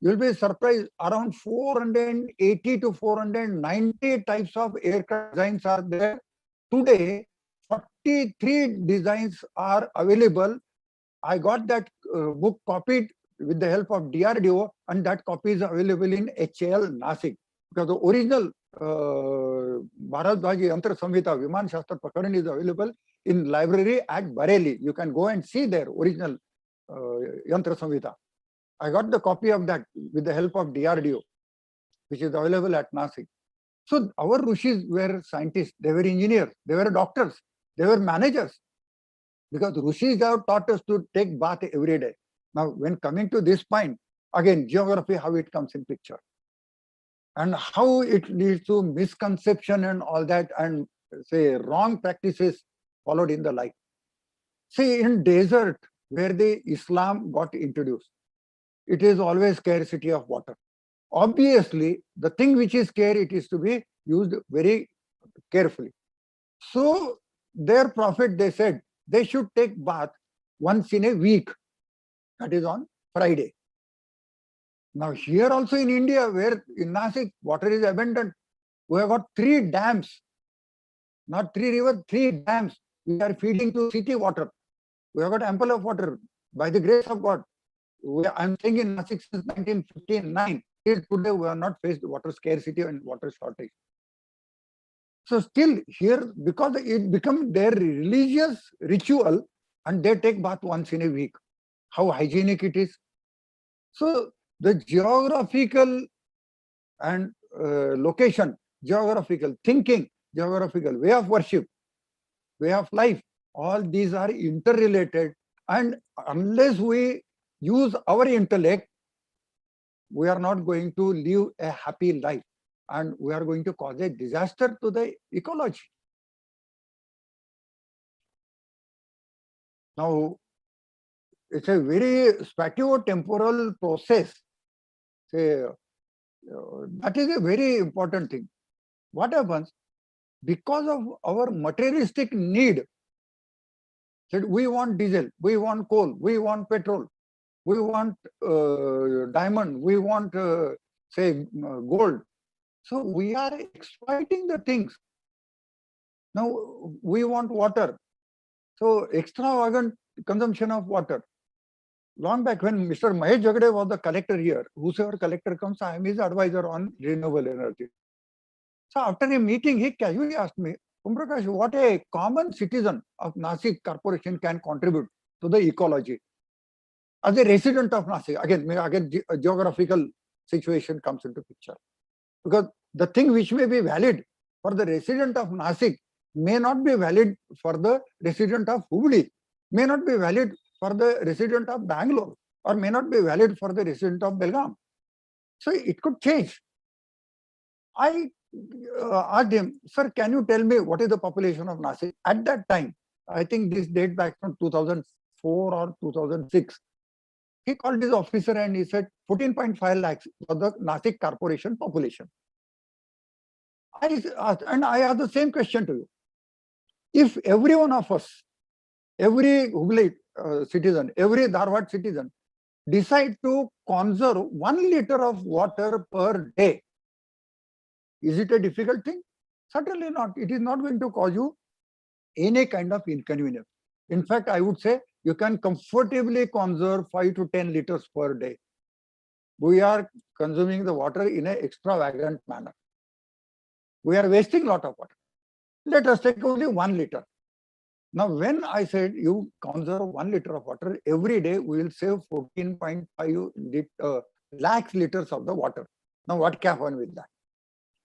You'll be surprised, around 480 to 490 types of aircraft designs are there. Today, 43 designs are available. I got that book copied with the help of DRDO, and that copy is available in HAL Nasik. Because the original Bharadwaji Yantra Samhita Viman Shastra Prakaran is available in library at Bareilly. You can go and see their original Yantra Samhita. I got the copy of that with the help of DRDO, which is available at Nasik. So our Rishis were scientists, they were engineers, they were doctors, they were managers. Because Rishis have taught us to take bath every day. Now, when coming to this point, again, geography, how it comes in picture. And how it leads to misconception and all that, and say wrong practices followed in the life. See, in desert, where the Islam got introduced, it is always scarcity of water. Obviously, the thing which is scarce, it is to be used very carefully. So their prophet, they said, they should take bath once in a week. That is on Friday. Now here also in India, where in Nasik, water is abundant, we have got 3 dams, not 3 rivers, 3 dams. We are feeding to city water. We have got ample of water by the grace of God. I'm saying in Nasik since 1959, till today we have not faced water scarcity and water shortage. So still here, because it becomes their religious ritual, and they take bath once in a week. How hygienic it is. So the geographical and location, geographical thinking, geographical way of worship, way of life, All these are interrelated, and unless we use our intellect, we are not going to live a happy life, and we are going to cause a disaster to the ecology. Now, it's a very spatio-temporal process. That is a very important thing. What happens? Because of our materialistic need, that we want diesel, we want coal, we want petrol, we want diamond, we want, gold. So we are exploiting the things. Now we want water. So extravagant consumption of water. Long back when Mr. Mahesh Jagade was the collector here, whosoever collector comes, I am his advisor on renewable energy. So after a meeting, he casually asked me, Om Prakash, what a common citizen of Nasik Corporation can contribute to the ecology. As a resident of Nasik, again a geographical situation comes into picture. Because the thing which may be valid for the resident of Nasik may not be valid for the resident of Hubli, may not be valid for the resident of Bangalore, or may not be valid for the resident of Belgaum. So it could change. I asked him, sir, can you tell me what is the population of Nasik? At that time, I think this date back from 2004 or 2006. He called his officer and he said 14.5 lakhs was the Nasik Corporation population. I asked the same question to you. If every one of us, every Hubli citizen, every Dharwad citizen decide to conserve 1 liter of water per day, is it a difficult thing? Certainly not. It is not going to cause you any kind of inconvenience. In fact, I would say you can comfortably conserve 5 to 10 liters per day. We are consuming the water in an extravagant manner. We are wasting a lot of water. Let us take only 1 liter. Now, when I said you conserve 1 liter of water, every day we will save 14.5 lakhs liters of the water. Now, what can happen with that?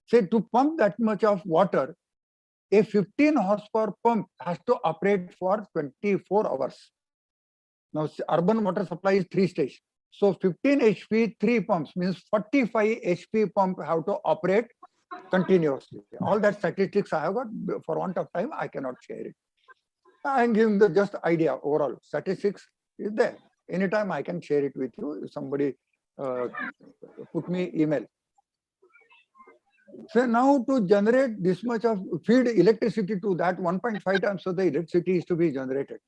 Say to pump that much of water, a 15 horsepower pump has to operate for 24 hours. Now, urban water supply is 3-stage. So 15 HP, 3 pumps means 45 HP pump have to operate continuously. All that statistics I have got, for want of time, I cannot share it. I am giving the just idea. Overall statistics is there. Anytime I can share it with you. If somebody put me email. So now to generate this much of feed electricity to that 1.5 times of the electricity is to be generated.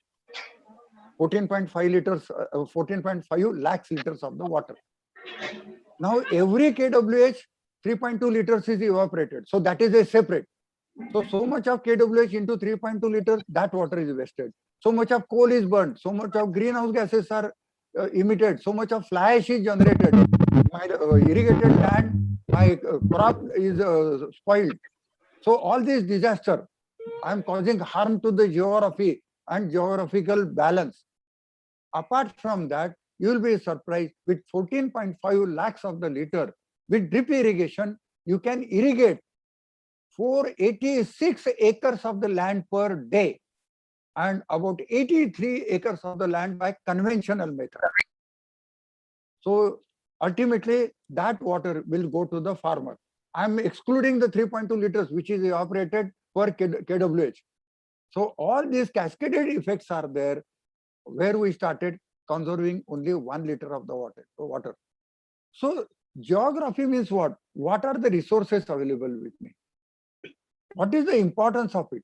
14.5 liters, 14.5 lakhs liters of the water. Now every kWh 3.2 liters is evaporated. So that is a separate. So much of kWh into 3.2 liters, that water is wasted. So much of coal is burned. So much of greenhouse gases are emitted. So much of fly ash is generated. My irrigated land, my crop is spoiled. So all this disaster, I am causing harm to the geography and geographical balance. Apart from that, you will be surprised with 14.5 lakhs of the liter. With drip irrigation, you can irrigate 486 acres of the land per day and about 83 acres of the land by conventional method. So ultimately, that water will go to the farmer. I am excluding the 3.2 liters, which is evaporated per kWh. So all these cascaded effects are there where we started conserving only 1 liter of the water. So geography means what? What are the resources available with me? What is the importance of it?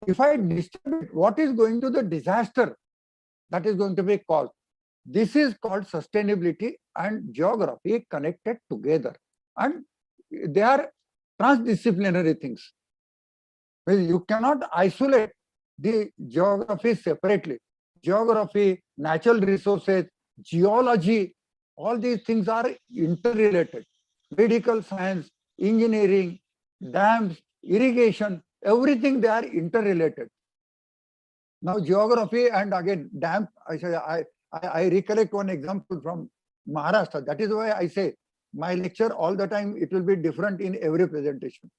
If I disturb it, what is going to the disaster that is going to be caused? This is called sustainability and geography connected together. And they are transdisciplinary things. You cannot isolate the geography separately. Geography, natural resources, geology, all these things are interrelated. Medical science, engineering, dams, irrigation, everything they are interrelated. Now geography and again dam, I recollect one example from Maharashtra. That is why I say my lecture all the time, it will be different in every presentation.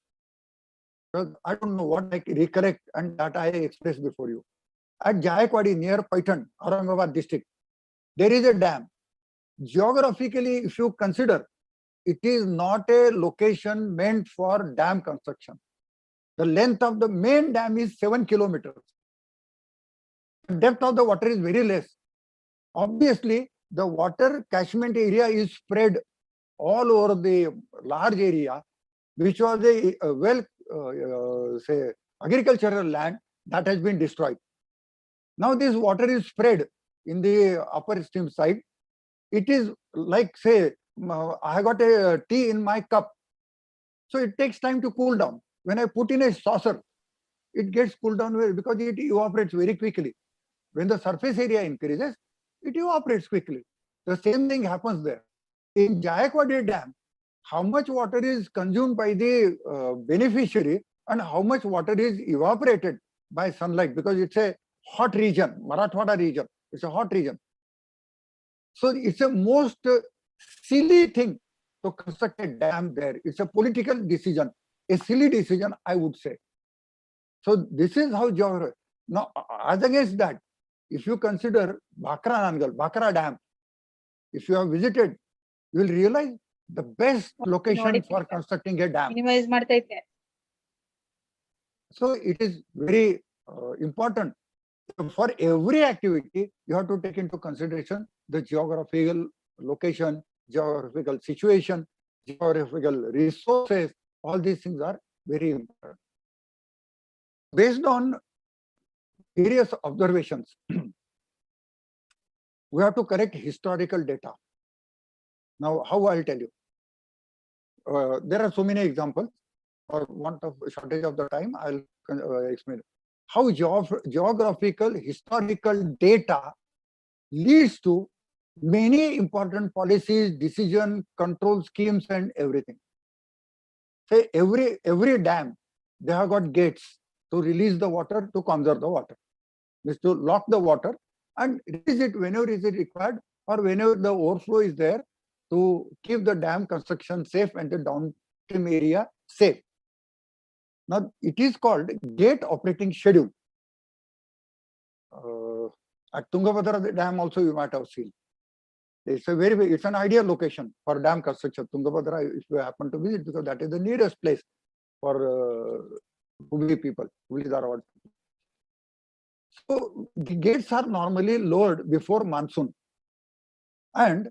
Because I don't know what I recollect and that I express before you. At Jayakwadi near Paitan, Aurangabad district, there is a dam. Geographically, if you consider, it is not a location meant for dam construction. The length of the main dam is 7 kilometers. The depth of the water is very less. Obviously, the water catchment area is spread all over the large area, which was say agricultural land that has been destroyed. Now this water is spread in the upper stream side. It is like, say, I got a tea in my cup. So it takes time to cool down. When I put in a saucer, it gets cooled down because it evaporates very quickly. When the surface area increases, it evaporates quickly. The same thing happens there. In Jayakwadi Dam, how much water is consumed by the beneficiary and how much water is evaporated by sunlight, because it's a hot region, Marathwada region. It's a hot region. So it's a most silly thing to construct a dam there. It's a political decision, a silly decision, I would say. So this is how geography. Now, as against that, if you consider Bhakra Dam, if you have visited, you will realize the best location for constructing a dam. So it is very important. For every activity, you have to take into consideration the geographical location, geographical situation, geographical resources. All these things are very important. Based on various observations, we have to collect historical data. Now, how I'll tell you? There are so many examples. For want of shortage of the time, I'll explain how geographical historical data leads to many important policies, decision, control schemes, and everything. Say every dam, they have got gates to release the water, to conserve the water, means to lock the water and release it whenever is it required, or whenever the overflow is there, to keep the dam construction safe and the downstream area safe. Now, it is called gate operating schedule. At Tungabhadra Dam also you might have seen. It's an ideal location for dam construction. Tungabhadra, if you happen to visit, because that is the nearest place for Hubli people, Hubli Dharwad. So the gates are normally lowered before monsoon. And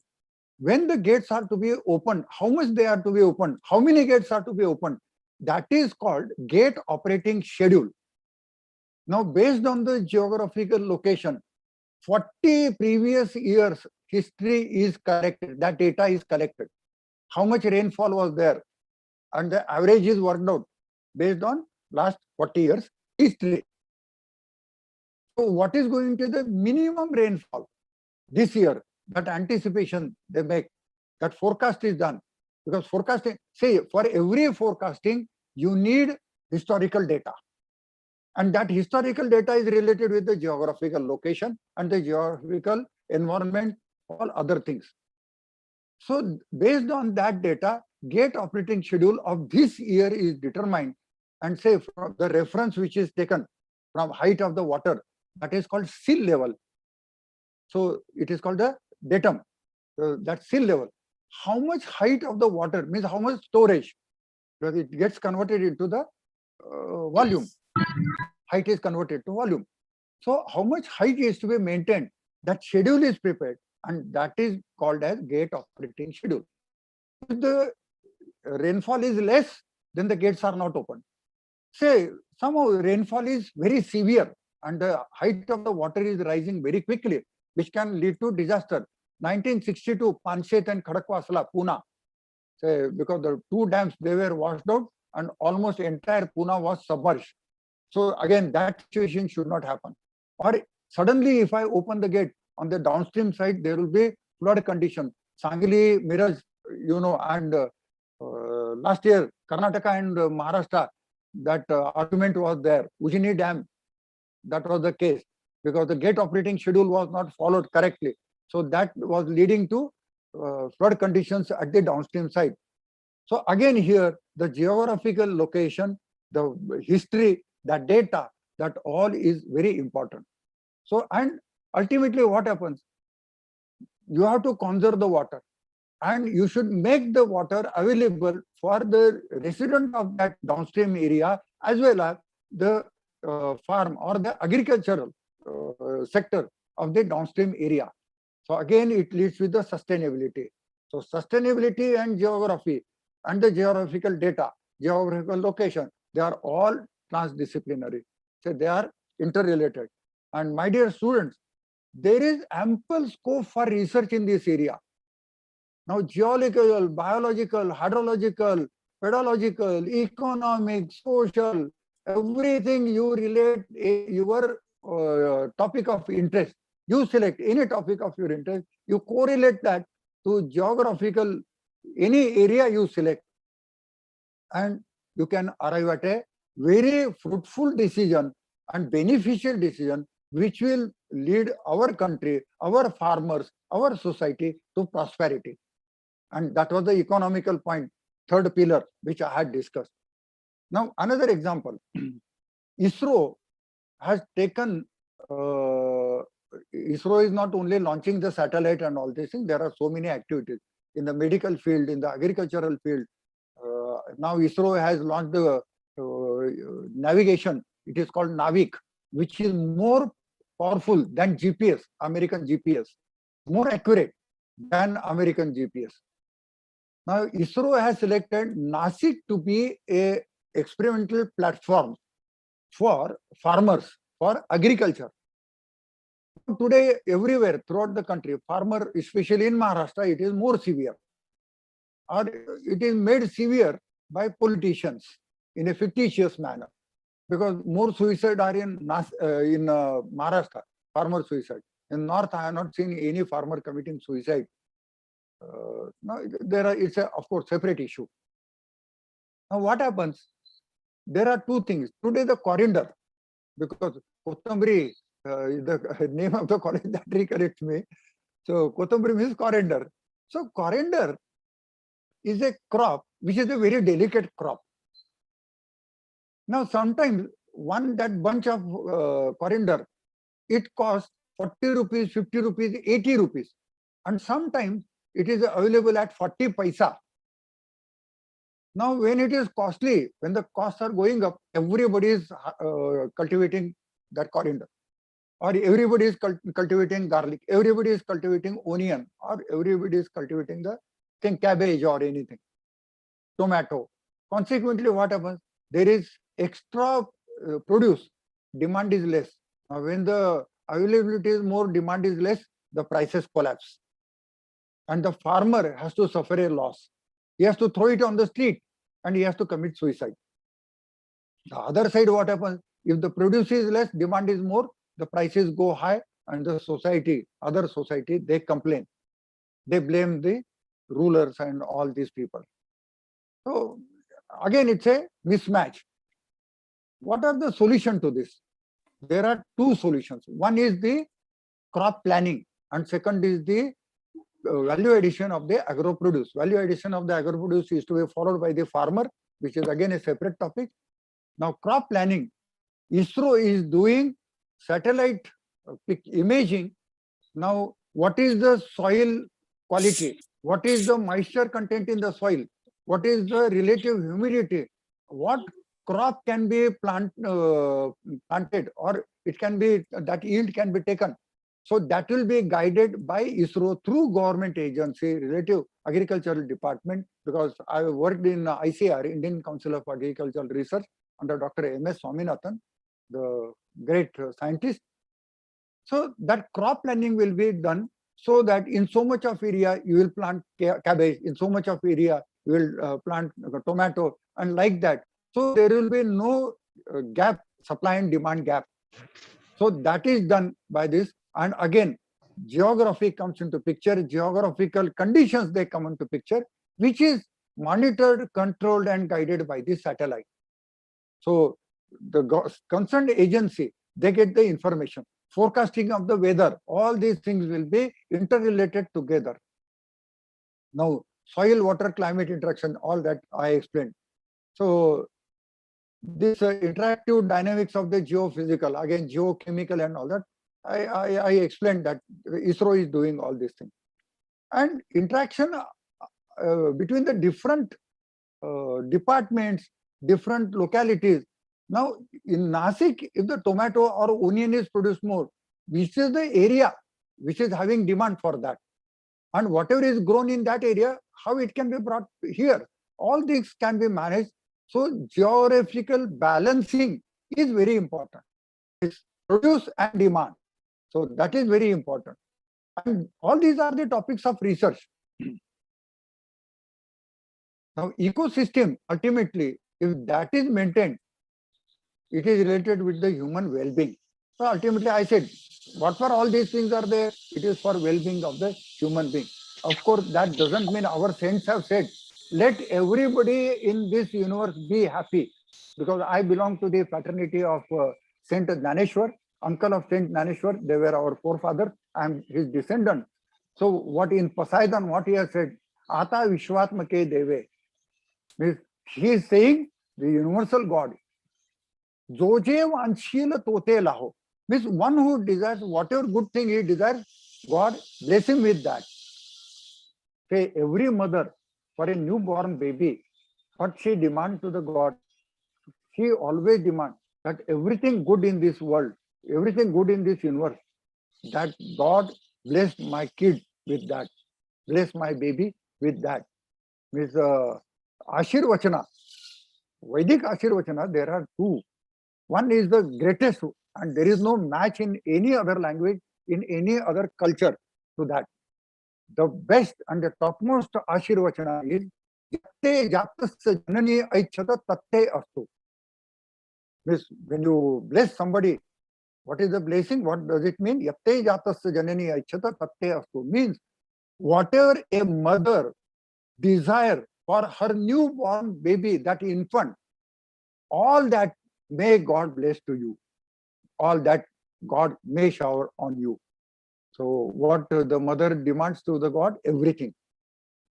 when the gates are to be opened, how much they are to be opened, how many gates are to be opened, that is called gate operating schedule. Now, based on the geographical location, 40 previous years history is collected, that data is collected. How much rainfall was there? And the average is worked out based on last 40 years history. So what is going to be the minimum rainfall this year? That anticipation they make, that forecast is done. Because forecasting, say for every forecasting, you need historical data. And that historical data is related with the geographical location and the geographical environment, all other things. So based on that data, gate operating schedule of this year is determined, and say from the reference which is taken from height of the water, that is called sill level. So it is called the datum, that sill level. How much height of the water means how much storage, because it gets converted into the volume. Height is converted to volume. So how much height is to be maintained, that schedule is prepared, and that is called as gate operating schedule. If the rainfall is less, then the gates are not open. Say somehow rainfall is very severe and the height of the water is rising very quickly, which can lead to disaster. 1962, Panshet and Khadakwasla, Pune, say, because the two dams, they were washed out and almost entire Pune was submerged. So again, that situation should not happen. Or suddenly, if I open the gate on the downstream side, there will be flood condition. Sangli, Miraj, and last year, Karnataka and Maharashtra, that argument was there. Ujjini Dam, that was the case, because the gate operating schedule was not followed correctly. So that was leading to flood conditions at the downstream side. So again here, the geographical location, the history, the data, that all is very important. So, and ultimately what happens? You have to conserve the water, and you should make the water available for the resident of that downstream area, as well as the farm or the agricultural sector of the downstream area. So again, it leads with the sustainability. So sustainability and geography and the geographical data, geographical location, they are all transdisciplinary. So they are interrelated. And my dear students, there is ample scope for research in this area. Now, geological, biological, hydrological, pedological, economic, social, everything you relate your topic of interest. You select any topic of your interest, you correlate that to geographical, any area you select, and you can arrive at a very fruitful decision and beneficial decision which will lead our country, our farmers, our society to prosperity. And that was the economical point, third pillar, which I had discussed. Now, another example, ISRO has taken, ISRO is not only launching the satellite and all these things, there are so many activities in the medical field, in the agricultural field. Now ISRO has launched the navigation, it is called NAVIC, which is more powerful than GPS, American GPS, more accurate than American GPS. Now, ISRO has selected NASIC to be a experimental platform for farmers, for agriculture. Today, everywhere throughout the country, farmer, especially in Maharashtra, it is more severe. Or it is made severe by politicians in a fictitious manner, because more suicide are in Maharashtra, farmer suicide. In North, I have not seen any farmer committing suicide. Now it's a, of course, separate issue. Now what happens? There are two things. Today the coriander, because Kothambri, the name of the college that recollects me. So Kothambri means coriander. So coriander is a crop which is a very delicate crop. Now sometimes that bunch of coriander, it costs 40 rupees, 50 rupees, 80 rupees. And sometimes it is available at 40 paisa. Now, when it is costly, when the costs are going up, everybody is cultivating that coriander, or everybody is cultivating garlic, everybody is cultivating onion, or everybody is cultivating the cabbage or anything, tomato. Consequently, what happens? There is extra produce, demand is less. Now, when the availability is more, demand is less, the prices collapse. And the farmer has to suffer a loss. He has to throw it on the street and he has to commit suicide. The other side, what happens? If the produce is less, demand is more, the prices go high, and the society, other society, they complain. They blame the rulers and all these people. So again, it's a mismatch. What are the solution to this? There are two solutions. One is the crop planning, and second is the value addition of the agro produce. Value addition of the agro produce is to be followed by the farmer, which is again a separate topic. Now, crop planning, ISRO is doing satellite imaging. Now, what is the soil quality? What is the moisture content in the soil? What is the relative humidity? What crop can be planted, or it can be, that yield can be taken. So that will be guided by ISRO through government agency, relative agricultural department, because I worked in ICR, Indian Council of Agricultural Research, under Dr. M.S. Swaminathan, the great scientist. So that crop planning will be done so that in so much of area you will plant cabbage, in so much of area you will plant tomato, and like that. So there will be no gap, supply and demand gap. So that is done by this. And again, geography comes into picture, geographical conditions, they come into picture, which is monitored, controlled, and guided by the satellite. So the concerned agency, they get the information, forecasting of the weather, all these things will be interrelated together. Now, soil, water, climate interaction, all that I explained. So this interactive dynamics of the geophysical, again, geochemical and all that, I explained that ISRO is doing all these things. And interaction between the different departments, different localities. Now, in Nasik, if the tomato or onion is produced more, which is the area which is having demand for that? And whatever is grown in that area, how it can be brought here? All these can be managed. So, geographical balancing is very important. It's produce and demand. So, that is very important. And all these are the topics of research. Now, ecosystem, ultimately, if that is maintained, it is related with the human well-being. So ultimately, I said, what for all these things are there? It is for well-being of the human being. Of course, that doesn't mean our saints have said, let everybody in this universe be happy. Because I belong to the fraternity of Saint Dhaneshwar, uncle of Saint Dhaneshwar. They were our forefathers. I am his descendant. So what in Poseidon, what he has said, Ata Vishwatmake Deve, means he is saying the universal God. Joje Vanshila Tote Laho. Means one who desires whatever good thing he desires, God bless him with that. Say every mother for a newborn baby, what she demands to the God, she always demands that everything good in this world, everything good in this universe, that God bless my kid with that, bless my baby with that. Means Ashirvachana, Vedic Ashirvachana, there are two. One is the greatest, and there is no match in any other language, in any other culture to that. The best and the topmost Ashirvachana is Yatte Jatasya Janani Aichata Tatte Astu. Means when you bless somebody, what is the blessing? What does it mean? Yatte Jatasya Janani Aichata Tatte Astu means whatever a mother desire for her newborn baby, that infant, all that may God bless to you. All that God may shower on you. So what the mother demands to the God? Everything.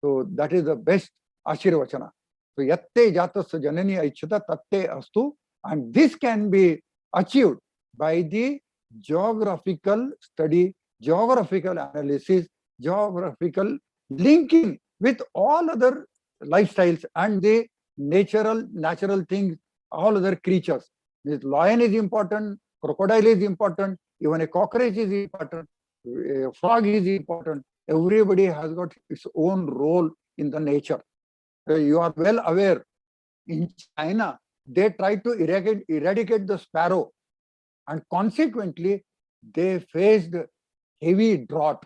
So that is the best Ashirvachana. So yatte jatasya janani aichata tatte astu. And this can be achieved by the geographical study, geographical analysis, geographical linking with all other lifestyles and the natural things, all other creatures. This lion is important, crocodile is important, even a cockroach is important, a frog is important. Everybody has got its own role in the nature. You are well aware, in China, they tried to eradicate the sparrow, and consequently, they faced heavy drought.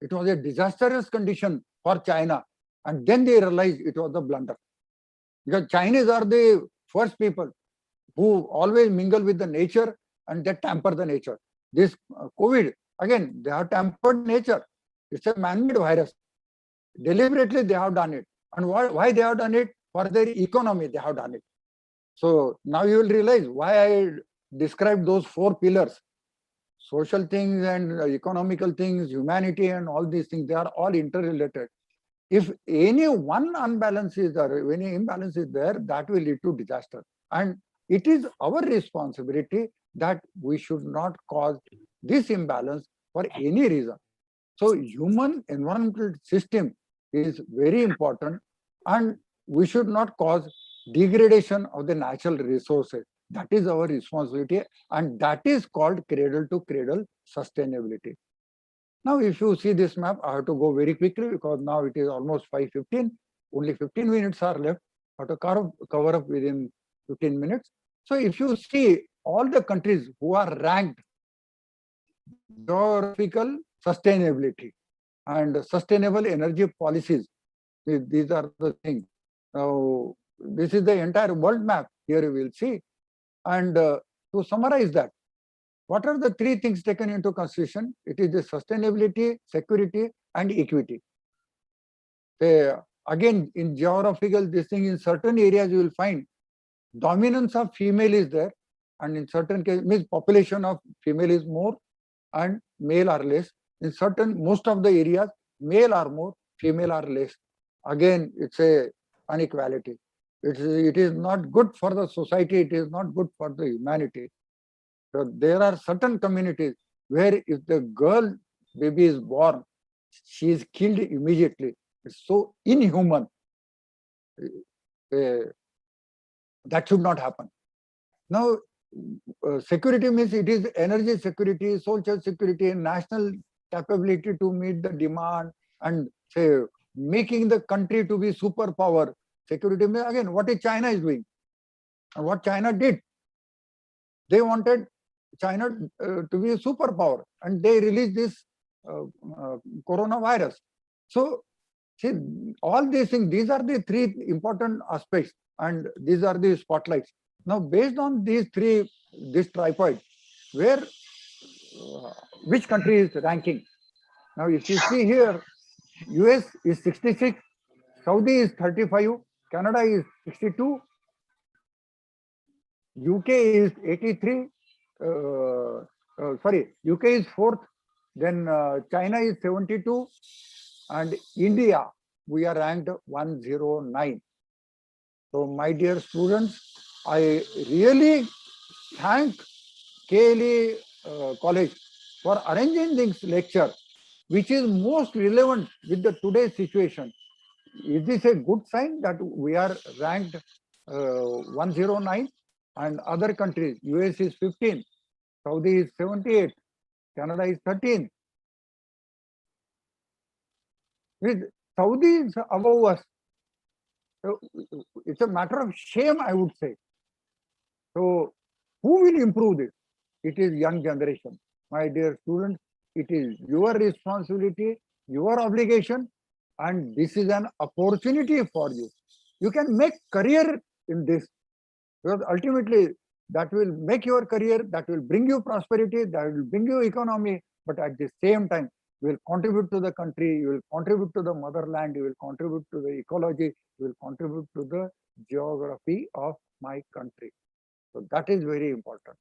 It was a disastrous condition for China, and then they realized it was a blunder. Because Chinese are the first people who always mingle with the nature and they tamper the nature. This COVID, again, they have tampered nature. It's a man-made virus. Deliberately, they have done it. And why they have done it? For their economy, they have done it. So now you will realize why I described those four pillars. Social things and economical things, humanity and all these things, they are all interrelated. If any one unbalance is there, any imbalance is there, that will lead to disaster. And it is our responsibility that we should not cause this imbalance for any reason. So human environmental system is very important, and we should not cause degradation of the natural resources. That is our responsibility, and that is called cradle to cradle sustainability. Now, if you see this map, I have to go very quickly because now it is almost 5:15. Only 15 minutes are left. I have to cover up within 15 minutes. So if you see all the countries who are ranked geographical sustainability and sustainable energy policies, these are the things. Now, this is the entire world map. Here you will see. And to summarize that, what are the three things taken into consideration? It is the sustainability, security, and equity. Again, in geographical, this thing, in certain areas you will find dominance of female is there, and in certain cases, means population of female is more and male are less. In certain, most of the areas, male are more, female are less. Again, it's a inequality. It is not good for the society. It is not good for the humanity. So there are certain communities where if the girl baby is born, she is killed immediately. It's so inhuman. Uh, that should not happen. Now, security means it is energy security, social security, national capability to meet the demand, and say making the country to be superpower. Security means again what is China is doing, and what China did. They wanted China to be a superpower, and they released this uh, coronavirus. So, see, all these things, these are the three important aspects, and these are the spotlights. Now, based on these three, this tripod, where which country is ranking? Now, if you see here, US is 66, Saudi is 35, Canada is 62, UK is 83, sorry, UK is fourth, then China is 72, and India, we are ranked 109. So, my dear students, I really thank KLE College for arranging this lecture, which is most relevant with the today's situation. Is this a good sign that we are ranked 109 and other countries, US is 15, Saudi is 78, Canada is 13. With Saudi is above us. So it's a matter of shame, I would say. So who will improve this? It is young generation. My dear students, it is your responsibility, your obligation, and this is an opportunity for you. You can make career in this, because ultimately that will make your career, that will bring you prosperity, that will bring you economy, but at the same time, you will contribute to the country, you will contribute to the motherland, you will contribute to the ecology, you will contribute to the geography of my country. So that is very important.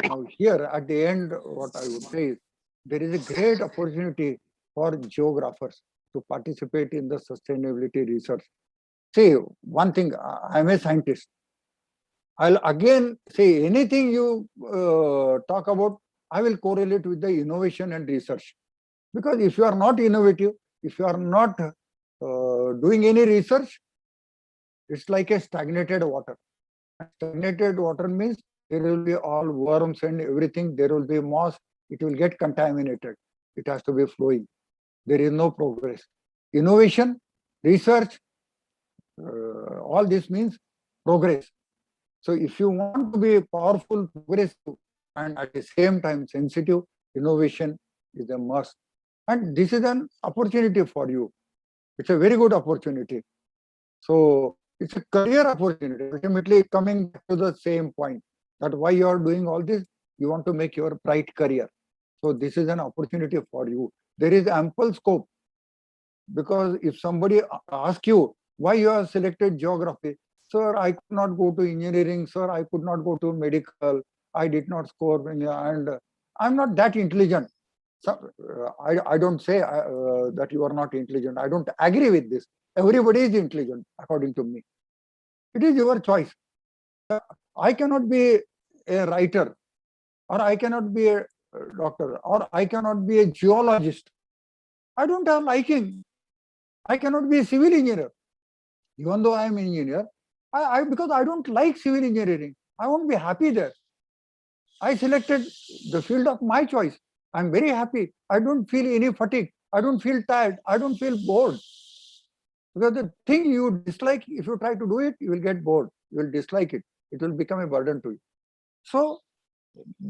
Now here at the end, what I would say is, there is a great opportunity for geographers to participate in the sustainability research. See, one thing, I'm a scientist. I'll again say anything you talk about, I will correlate with the innovation and research. Because if you are not innovative, if you are not doing any research, it's like a stagnated water. Stagnated water means there will be all worms and everything, there will be moss, it will get contaminated. It has to be flowing. There is no progress. Innovation, research, all this means progress. So if you want to be powerful, progressive, and at the same time sensitive, innovation is a must. And this is an opportunity for you. It's a very good opportunity. So it's a career opportunity. Ultimately, coming back to the same point, that why you are doing all this, you want to make your bright career. So this is an opportunity for you. There is ample scope, because if somebody asks you why you have selected geography, sir, I could not go to engineering, sir, I could not go to medical, I did not score, and I'm not that intelligent. So, I don't say that you are not intelligent. I don't agree with this. Everybody is intelligent, according to me. It is your choice. I cannot be a writer, or I cannot be a doctor, or I cannot be a geologist. I don't have liking. I cannot be a civil engineer. Even though I am an engineer, because I don't like civil engineering. I won't be happy there. I selected the field of my choice. I'm very happy. I don't feel any fatigue. I don't feel tired. I don't feel bored. Because the thing you dislike, if you try to do it, you will get bored. You will dislike it. It will become a burden to you. So,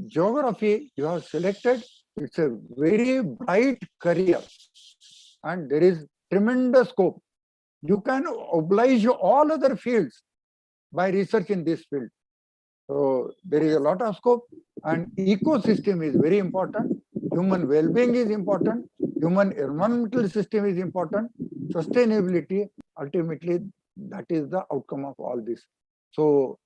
geography you have selected, it's a very bright career, and there is tremendous scope. You can oblige all other fields by research in this field. So there is a lot of scope, and ecosystem is very important. Human well-being is important. Human environmental system is important. Sustainability, ultimately, that is the outcome of all this. So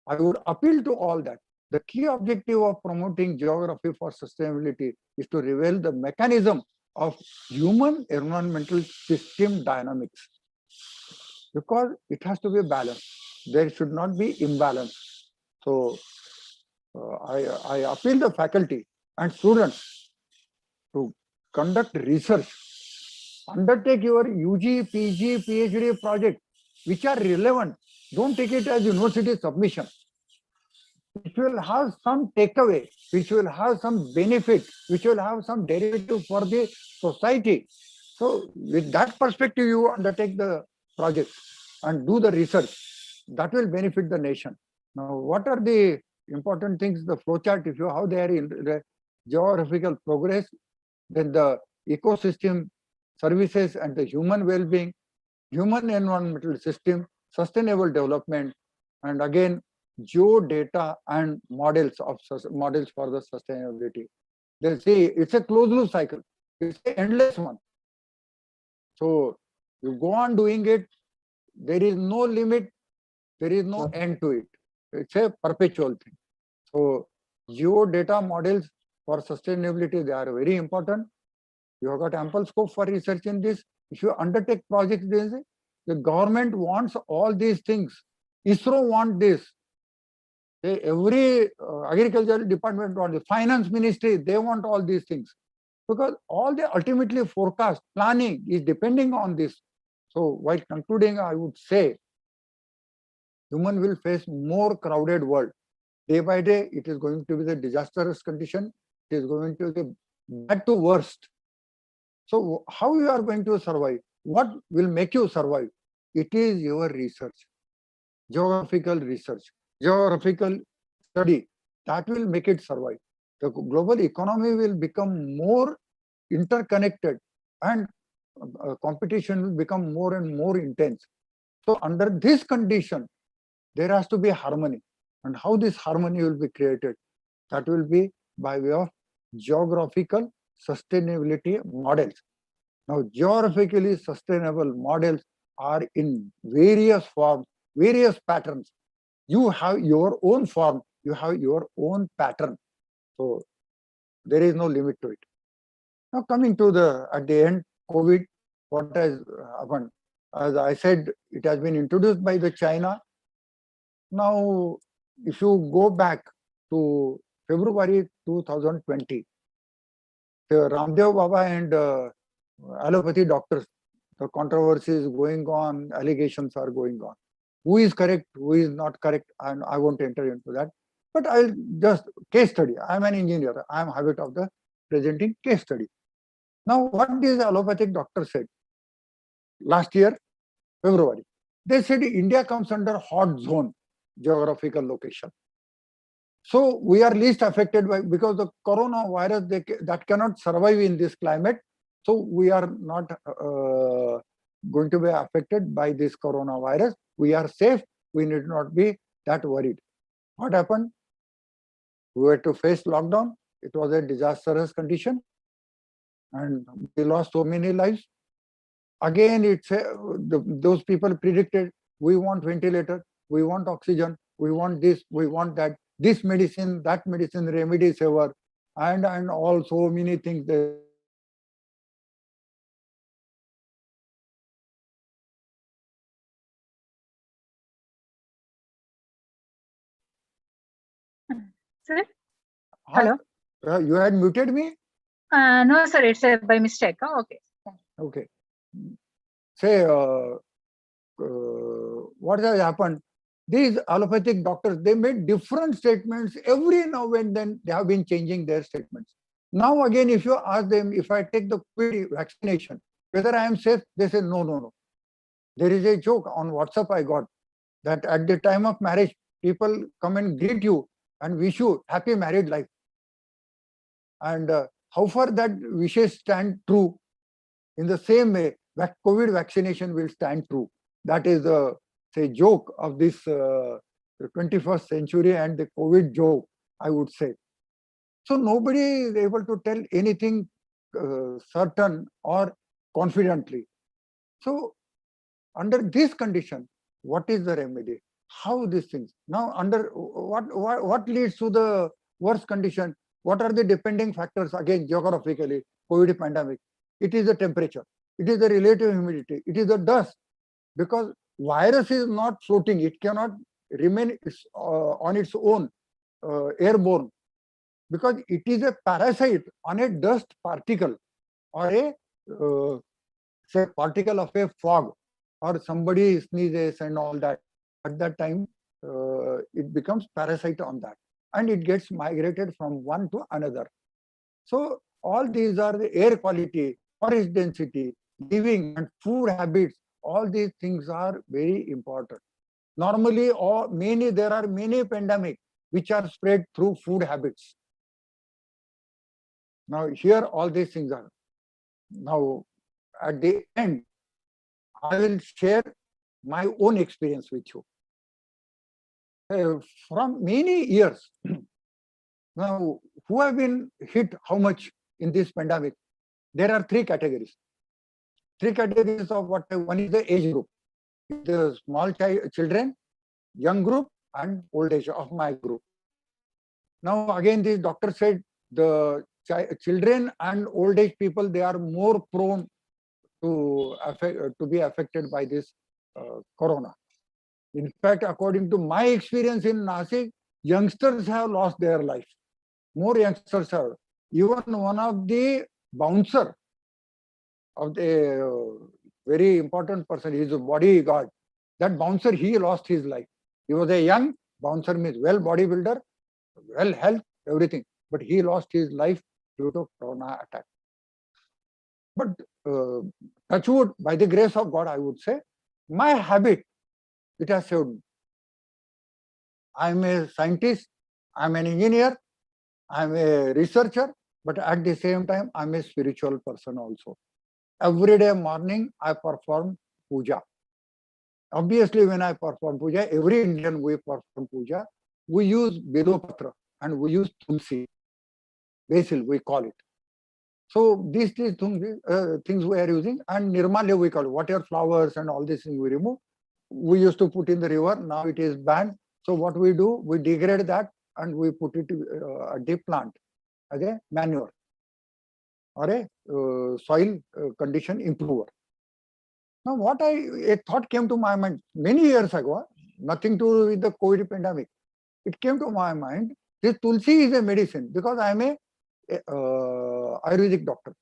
I would appeal to all that. The key objective of promoting geography for sustainability is to reveal the mechanism of human environmental system dynamics, because it has to be balanced. There should not be imbalance. So I appeal the faculty and students to conduct research, undertake your UG, PG, PhD project, which are relevant. Don't take it as university submission. Which will have some takeaway, which will have some benefit, which will have some derivative for the society. So, with that perspective, you undertake the project and do the research. That will benefit the nation. Now, what are the important things? The flowchart, if you how they are in the geographical progress, then the ecosystem services and the human well-being, human environmental system, sustainable development, and again geodata and models for the sustainability. They say it's a closed loop cycle. It's an endless one. So you go on doing it. There is no limit. There is no end to it. It's a perpetual thing. So geodata models for sustainability, they are very important. You have got ample scope for research in this. If you undertake projects, the government wants all these things. ISRO wants this. Every agricultural department wants the finance ministry, they want all these things. Because all the ultimately forecast planning is depending on this. So while concluding, I would say human will face more crowded world. Day by day, it is going to be the disastrous condition. It is going to be bad to worst. So how you are going to survive? What will make you survive? It is your research, geographical research, geographical study that will make it survive. The global economy will become more interconnected and competition will become more and more intense. So under this condition, there has to be harmony. And how this harmony will be created? That will be by way of geographical sustainability models. Now, geographically sustainable models are in various forms, various patterns. You have your own form, you have your own pattern. So there is no limit to it. Now coming to at the end, COVID, what has happened? As I said, it has been introduced by the China. Now, if you go back to February 2020, the Ramdev Baba and allopathy doctors, the controversy is going on, allegations are going on. Who is correct, who is not correct, and I won't enter into that. But I'll just case study. I'm an engineer. I'm habit of the presenting case study. Now, what these allopathic doctors said last year, February, they said India comes under hot zone geographical location. So we are least affected by because the coronavirus that cannot survive in this climate. So we are not going to be affected by this coronavirus. We are safe. We need not be that worried. What happened? We had to face lockdown. It was a disastrous condition, and we lost so many lives. Again, those people predicted we want ventilator, we want oxygen, we want this, we want that, this medicine, that medicine, remedy saver, and all so many things. Sir? Hello? You had muted me? No, sir, it's by mistake. Oh, okay. Okay. Say, what has happened? These allopathic doctors, they made different statements. Every now and then, they have been changing their statements. Now again, if you ask them, if I take the COVID vaccination, whether I am safe, they say, no, no, no. There is a joke on WhatsApp I got that at the time of marriage, people come and greet you and wish you happy married life. And how far that wishes stand true, in the same way, that COVID vaccination will stand true. That is the joke of this 21st century and the COVID joke, I would say. So nobody is able to tell anything certain or confidently. So under this condition, what is the remedy? How these things? Now, under what leads to the worst condition? What are the depending factors? Again, geographically, COVID pandemic. It is the temperature. It is the relative humidity. It is the dust. Because virus is not floating. It cannot remain on its own. airborne, because it is a parasite on a dust particle or a say particle of a fog, or somebody sneezes and all that. At that time, it becomes parasite on that, and it gets migrated from one to another. So all these are the air quality, forest density, living and food habits. All these things are very important. Normally, there are many pandemics which are spread through food habits. Now here all these things are. Now at the end, I will share my own experience with you. From many years, now who have been hit how much in this pandemic? There are three categories. Three categories of what one is the age group, the small children, young group, and old age of my group. Now again, this doctor said the children and old age people, they are more prone to be affected by this corona. In fact, according to my experience in Nasik, youngsters have lost their life. More youngsters have. Even one of the bouncer of the very important person, he is a bodyguard. That bouncer, he lost his life. He was a young bouncer, means well bodybuilder, well health, everything. But he lost his life due to corona attack. But touch wood, by the grace of God, I would say, my habit, it has saved me. I'm a scientist, I'm an engineer, I'm a researcher, but at the same time, I'm a spiritual person also. Every day morning, I perform puja. Obviously, when I perform puja, every Indian we perform puja, we use Bedopatra and we use Tulsi, basil we call it. So these things we are using, and Nirmalya we call it. Whatever flowers and all these things we remove, we used to put in the river, now it is banned. So what we do, we degrade that and we put it at the plant as a manure or a soil condition improver. Now a thought came to my mind many years ago, nothing to do with the COVID pandemic. It came to my mind, this Tulsi is a medicine, because I am a Ayurvedic doctor.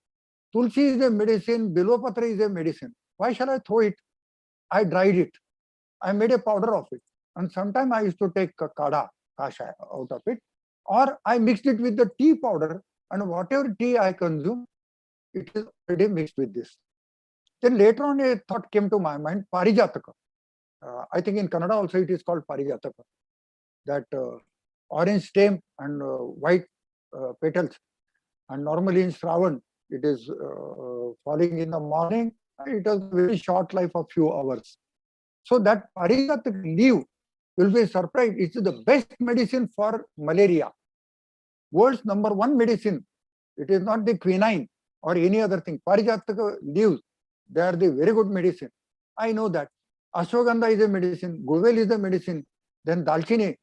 Tulsi is a medicine, Bilopatra is a medicine. Why shall I throw it? I dried it. I made a powder of it. And sometimes I used to take kada, kasha out of it. Or I mixed it with the tea powder, and whatever tea I consume, it is already mixed with this. Then later on a thought came to my mind, Parijataka. I think in Kannada also it is called Parijataka. That orange stem and white petals. And normally in Shravan, it is falling in the morning. It has a very short life of few hours. So that Parijataka leaf, will be surprised. It's the best medicine for malaria. World's #1 medicine. It is not the quinine or any other thing. Parijataka leaves, they are the very good medicine. I know that. Ashwagandha is a medicine. Guvel is a medicine. Then dalchini,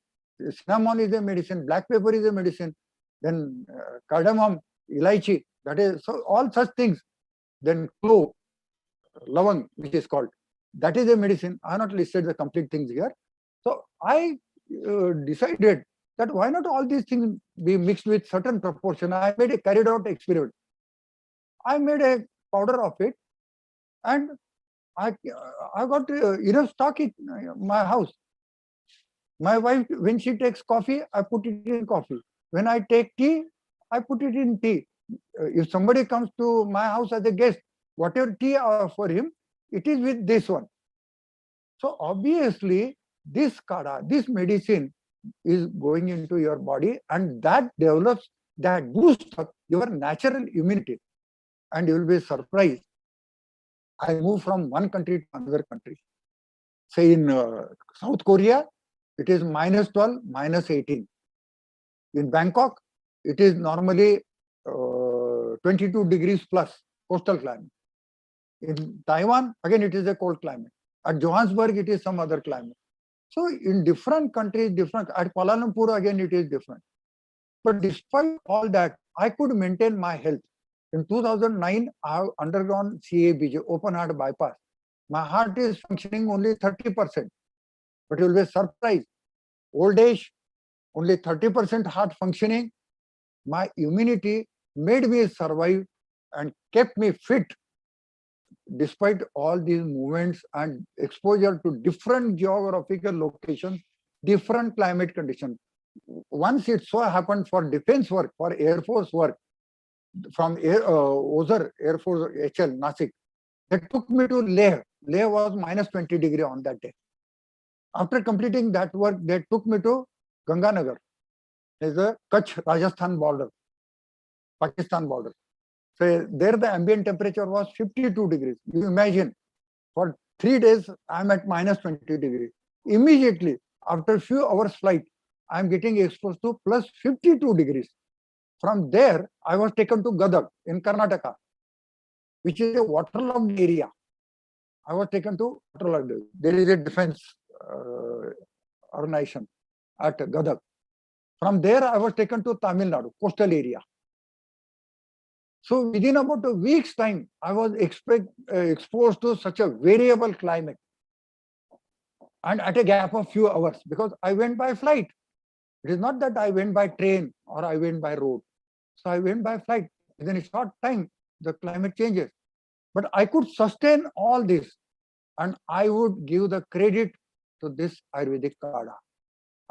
cinnamon is a medicine. Black pepper is a medicine. Then cardamom, ilaichi. That is so all such things. Then clove, lavang, which is called. That is a medicine. I have not listed the complete things here. So I decided that why not all these things be mixed with certain proportion. I made a carried out experiment. I made a powder of it, and I got enough stock in my house. My wife, when she takes coffee, I put it in coffee. When I take tea, I put it in tea. If somebody comes to my house as a guest, whatever tea I offer him, it is with this one. So obviously, this kada, this medicine is going into your body, and that develops, that boosts up your natural immunity. And you will be surprised. I move from one country to another country. Say in South Korea, it is -12, -18. In Bangkok, it is normally 22 degrees plus, coastal climate. In Taiwan, again, it is a cold climate. At Johannesburg, it is some other climate. So in different countries, different. At Kuala Lumpur, again, it is different. But despite all that, I could maintain my health. In 2009, I have undergone CABG, open heart bypass. My heart is functioning only 30%. But you will be surprised. Old age, only 30% heart functioning. My immunity made me survive and kept me fit despite all these movements and exposure to different geographical locations, different climate conditions. Once it so happened for defense work, for Air Force work, from Ozar Air Force HL, Nasik, they took me to Leh. Leh was minus 20 degree on that day. After completing that work, they took me to Ganganagar. There's a Kutch Rajasthan border, Pakistan border. So there the ambient temperature was 52 degrees. You imagine, for 3 days, I'm at minus 20 degrees. Immediately, after a few hours flight, I'm getting exposed to plus 52 degrees. From there, I was taken to Gadag in Karnataka, which is a waterlogged area. I was taken to waterlogged. There is a defense organization at Gadag. From there, I was taken to Tamil Nadu, coastal area. So within about a week's time, I was exposed to such a variable climate. And at a gap of few hours, because I went by flight. It is not that I went by train or I went by road. So I went by flight. Within a short time, the climate changes. But I could sustain all this. And I would give the credit to this Ayurvedic Kada.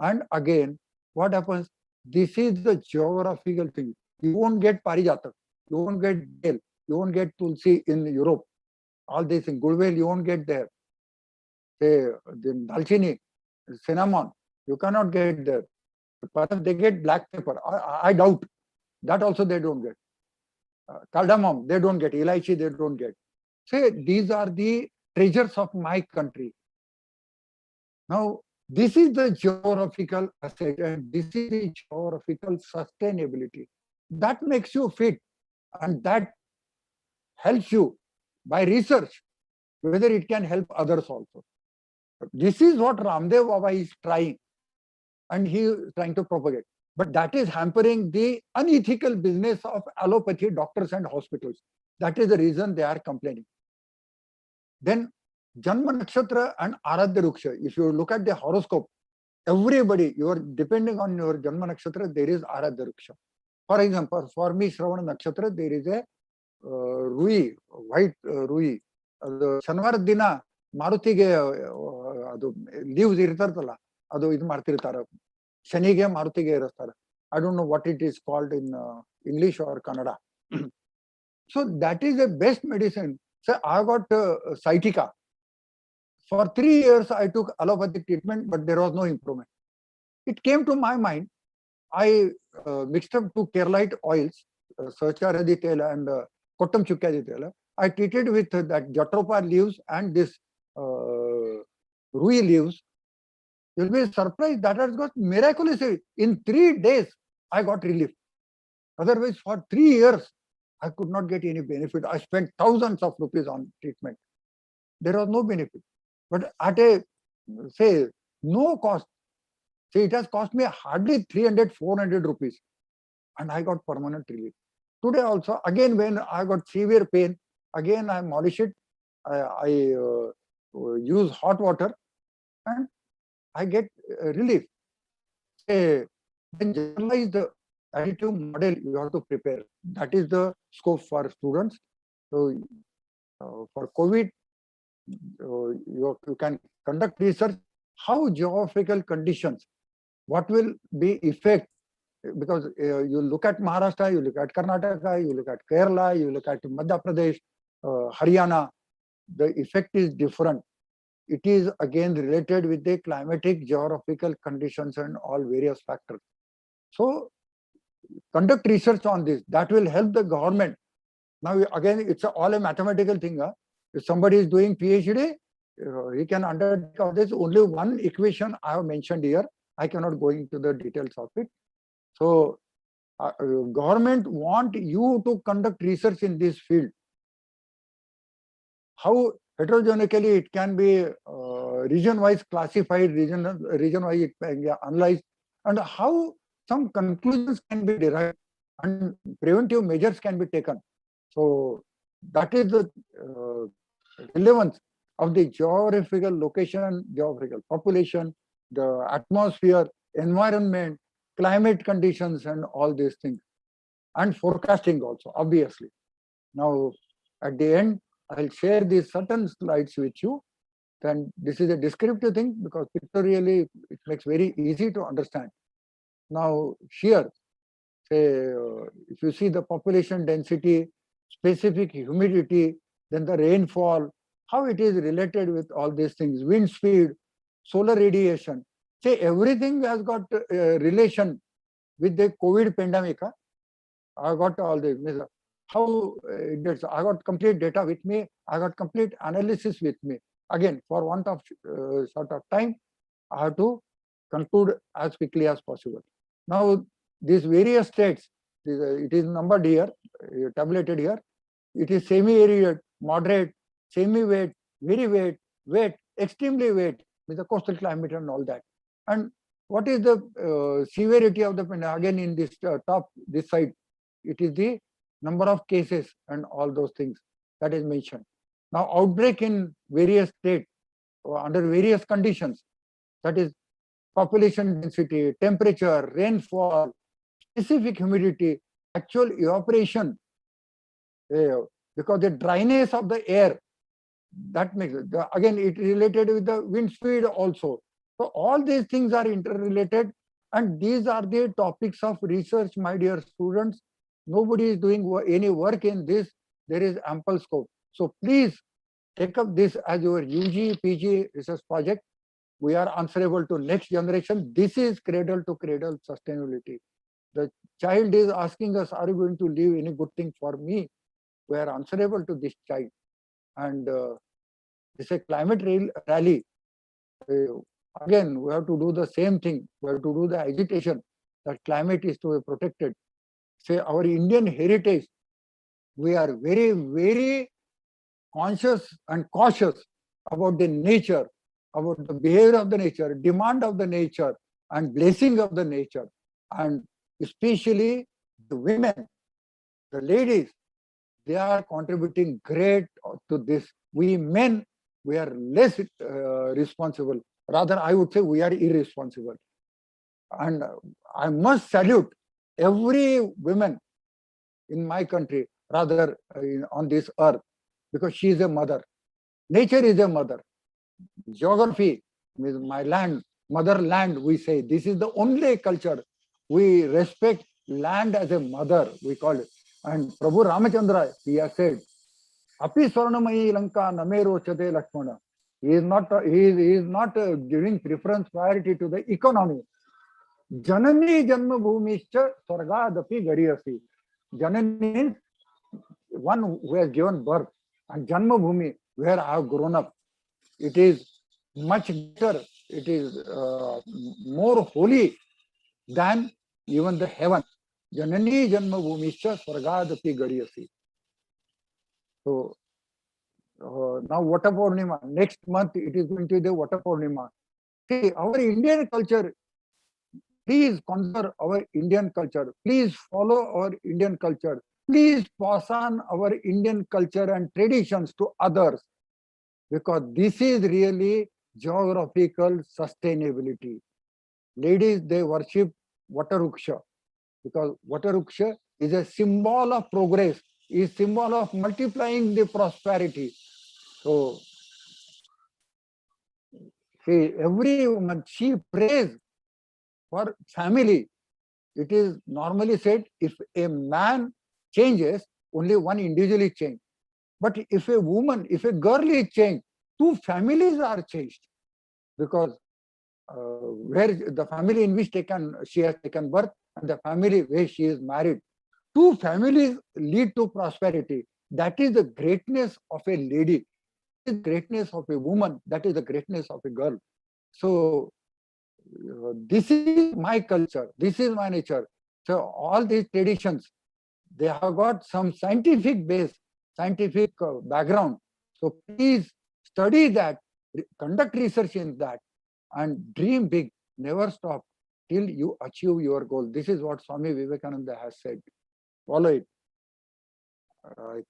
And again, what happens? This is the geographical thing. You won't get Parijatak. You won't get Dale. You won't get Tulsi in Europe. All this in Gulwel, you won't get there. Say, the Dalchini, cinnamon, you cannot get there. Perhaps they get black pepper. I doubt. That also they don't get. Cardamom, they don't get. Elaichi, they don't get. Say, these are the treasures of my country. Now, this is the geographical asset and this is the geographical sustainability. That makes you fit and that helps you by research, whether it can help others also. This is what Ramdev Baba is trying and he is trying to propagate. But that is hampering the unethical business of allopathy doctors and hospitals. That is the reason they are complaining. Then Janma Nakshatra and Aradhya Ruksha, if you look at the horoscope, everybody, you are depending on your Janma Nakshatra, there is Aradhya Ruksha. For example, for me, Shravana Nakshatra, there is a Rui, white Rui. ಶನಿವಾರದ ದಿನ ಮಾರುತಿಗೆ ಅದು leaves ಇರ್ತಾರಲ್ಲ ಅದು ಇದು ಮಾಡ್ತಿರ್ತಾರೆ ಶನಿಗೆ ಮಾರುತಿಗೆ ಇರಿಸ್ತಾರೆ I don't know what it is called in English or Kannada so that is the best medicine so I got sciatica for 3 years I took allopathic treatment but there was no improvement. It came to my mind, I mixed up 2 Keralite oils, Sarcharadhi Tela and Kottam Chukkadi Tela. I treated with that Jatropha leaves and this Rui leaves. You'll be surprised that has got miraculously. In 3 days, I got relief. Otherwise, for 3 years, I could not get any benefit. I spent thousands of rupees on treatment. There was no benefit. But at a, say, no cost, say it has cost me hardly 300, 400 rupees. And I got permanent relief. Today also, again, when I got severe pain, again I polish it, I use hot water and I get relief. Then generalized additive model you have to prepare. That is the scope for students. So for COVID, you can conduct research how geographical conditions, what will be effect, because you look at Maharashtra, you look at Karnataka, you look at Kerala, you look at Madhya Pradesh, Haryana, the effect is different. It is again related with the climatic geographical conditions and all various factors. So conduct research on this. That will help the government. Now again, it's all a mathematical thing. If somebody is doing PhD, he can undertake of this. Only one equation I have mentioned here. I cannot go into the details of it. So government want you to conduct research in this field. How heterogeneically it can be region-wise classified, region-wise it can be analyzed, and how some conclusions can be derived and preventive measures can be taken. So that is the relevance of the geographical location, geographical population, the atmosphere, environment, climate conditions and all these things, and forecasting also, obviously. Now, at the end, I'll share these certain slides with you. Then this is a descriptive thing because pictorially it makes very easy to understand. Now, here, say, if you see the population density, specific humidity, then the rainfall, how it is related with all these things, wind speed, solar radiation. Say, everything has got relation with the COVID pandemic. I got all the how I got complete data with me. I got complete analysis with me. Again, for want of sort of time, I have to conclude as quickly as possible. Now, these various states, it is numbered here, tabulated here. It is semi-arid, moderate, semi-wet, very wet, extremely wet with the coastal climate and all that. And what is the severity of the pandemic? Again, in this top, this side, it is the number of cases and all those things that is mentioned. Now, outbreak in various states under various conditions, that is population density, temperature, rainfall, specific humidity, actual evaporation, because the dryness of the air, that makes it. Again, it related with the wind speed also. So all these things are interrelated, and these are the topics of research, my dear students. Nobody is doing any work in this. There is ample scope. So please take up this as your UG, PG research project. We are answerable to next generation. This is cradle to cradle sustainability. The child is asking us, are you going to leave any good thing for me? We are answerable to this child. And it's a climate rally. Again, we have to do the same thing. We have to do the agitation that climate is to be protected. Say our Indian heritage, we are very conscious and cautious about the nature, about the behavior of the nature, demand of the nature, and blessing of the nature. And especially the women, the ladies, they are contributing great to this. We men, we are less responsible. Rather, I would say we are irresponsible. And I must salute every woman in my country, rather on this earth, because she is a mother. Nature is a mother. Geography is my land, motherland, we say. This is the only culture. We respect land as a mother, we call it. And Prabhu Ramachandra, he has said, Api Swarnamayi Lanka Namero Chate Lakshmana. He is not giving preference, priority to the economy. Janani Janma Bhumischa Swargadapi Gariyasi. Janani means one who has given birth, and Janma Bhumi, where I have grown up. It is much better, it is more holy than even the heaven. Janani Janma Bhumischa Swargadapi Gariyasi. So now Vata Purnima, next month it is going to be the Vata Purnima. See, our Indian culture, please conserve our Indian culture. Please follow our Indian culture. Please pass on our Indian culture and traditions to others, because this is really geographical sustainability. Ladies, they worship Vataruksha, because Vataruksha is a symbol of progress, is symbol of multiplying the prosperity. So, see, every woman, she prays for family. It is normally said, if a man changes, only one individual is changed. But if a woman, if a girl is changed, two families are changed, because where the family in which she has taken birth and the family where she is married, two families lead to prosperity. That is the greatness of a lady. That is the greatness of a woman. That is the greatness of a girl. So this is my culture. This is my nature. So all these traditions, they have got some scientific base, scientific background. So please study that, conduct research in that, and dream big. Never stop till you achieve your goal. This is what Swami Vivekananda has said. Follow it.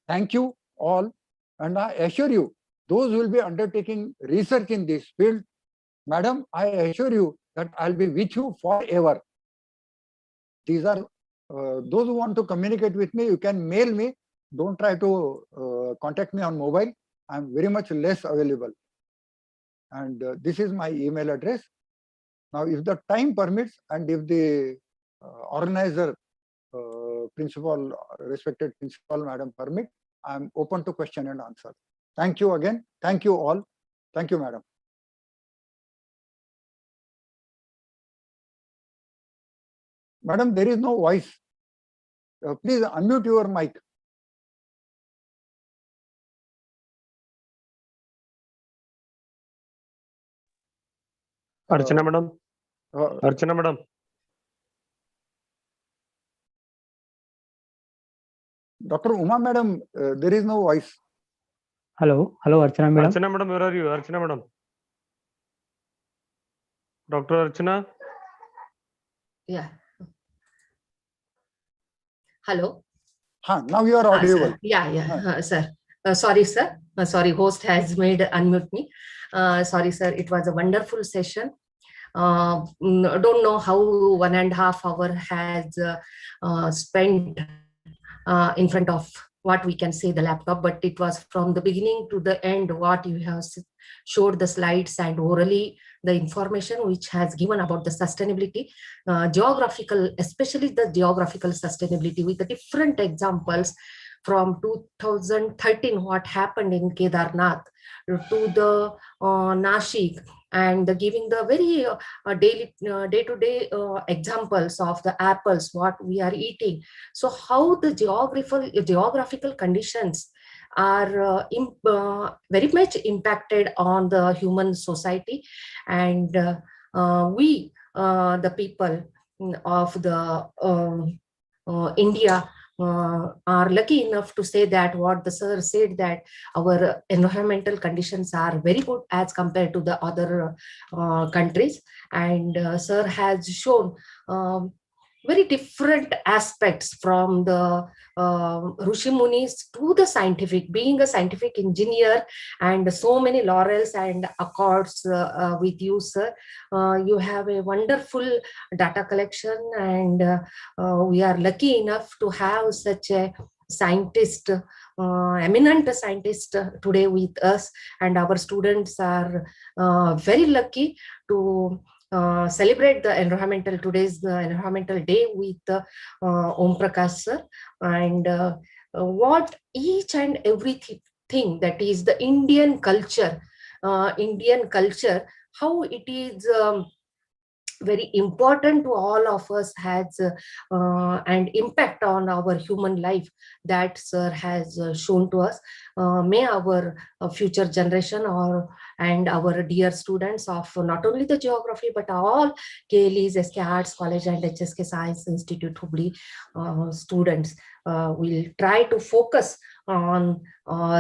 Thank you all. And I assure you, those who will be undertaking research in this field, madam, I assure you that I'll be with you forever. These are those who want to communicate with me, you can mail me. Don't try to contact me on mobile. I'm very much less available. And this is my email address. Now, if the time permits and if the organizer, principal, respected principal, madam, permit, I'm open to question and answer. Thank you again. Thank you all. Thank you, madam. Madam, there is no voice. Please unmute your mic. Archana madam. Archana madam. Dr. Uma madam, there is no voice. Hello, Archana madam. Archana madam, where are you? Archana madam. Dr. Archana. Yeah. Hello. Now you are audible. Sir. Yeah, sir. Sorry, sir. Sorry, host has made unmute me. Sorry, sir. It was a wonderful session. Don't know how 1.5 hours has spent in front of what we can say the laptop, but it was from the beginning to the end what you have showed the slides and orally the information which has given about the sustainability, geographical, especially the geographical sustainability with the different examples from 2013, what happened in Kedarnath to the Nashik, and giving the very day-to-day examples of the apples, what we are eating. So how the geographical conditions are very much impacted on the human society, and we, the people of the India, are lucky enough to say that what the sir said, that our environmental conditions are very good as compared to the other countries, and sir has shown very different aspects from the Rishi Munis to the scientific, being a scientific engineer, and so many laurels and accords with you, sir. You have a wonderful data collection, and we are lucky enough to have such a scientist, eminent scientist today with us, and our students are very lucky to celebrate the today's environmental day with Om Prakash sir, and what each and everything that is the Indian culture, how it is very important to all of us, has and impact on our human life, that sir has shown to us. May our future generation and our dear students of not only the geography but all KLEs, SK Arts College and HSK Science Institute Hubli students will try to focus on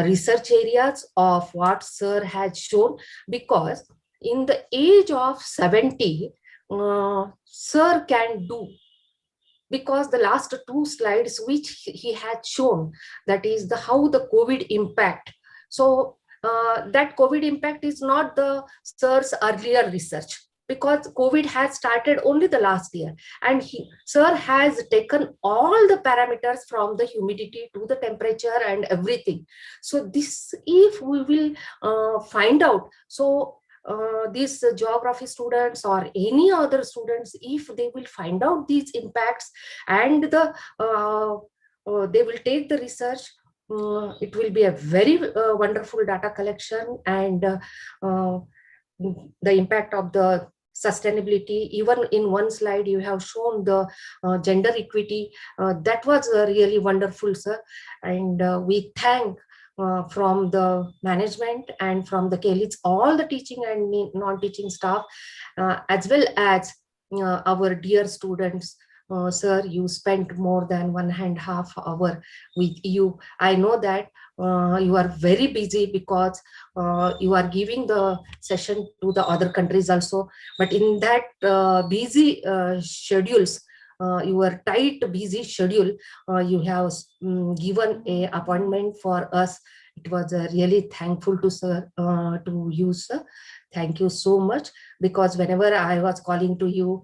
research areas of what sir has shown, because in the age of 70, sir can do, because the last 2 slides which he had shown, that is the how the COVID impact. So that COVID impact is not the sir's earlier research, because COVID has started only the last year, and sir has taken all the parameters from the humidity to the temperature and everything. So this, if we will find out, so these geography students or any other students, if they will find out these impacts and they will take the research, it will be a very wonderful data collection, and the impact of the sustainability. Even in one slide you have shown the gender equity, that was really wonderful, sir, and we thank from the management and from the KLEs, all the teaching and non-teaching staff, as well as our dear students. Sir, you spent more than 1.5 hours with you. I know that you are very busy, because you are giving the session to the other countries also, but in that busy schedules, your tight busy schedule, you have given a appointment for us. It was really thankful to sir, to you, sir. Thank you so much, because whenever I was calling to you,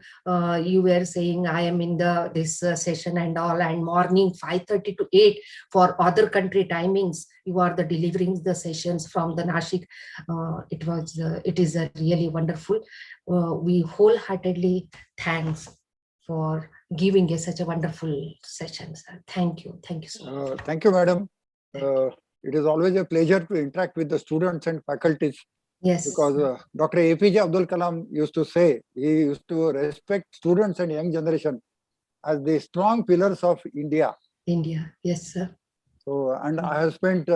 you were saying I am in this session and all, and morning 5:30 to 8 for other country timings. You are delivering the sessions from the Nashik. It is a really wonderful. We wholeheartedly thanks for giving us such a wonderful session, sir. Thank you so much. Thank you, madam. It is always a pleasure to interact with the students and faculties. Yes, Because Dr. APJ Abdul Kalam used to say, he used to respect students and young generation as the strong pillars of India. India. Yes, sir. So, and I have spent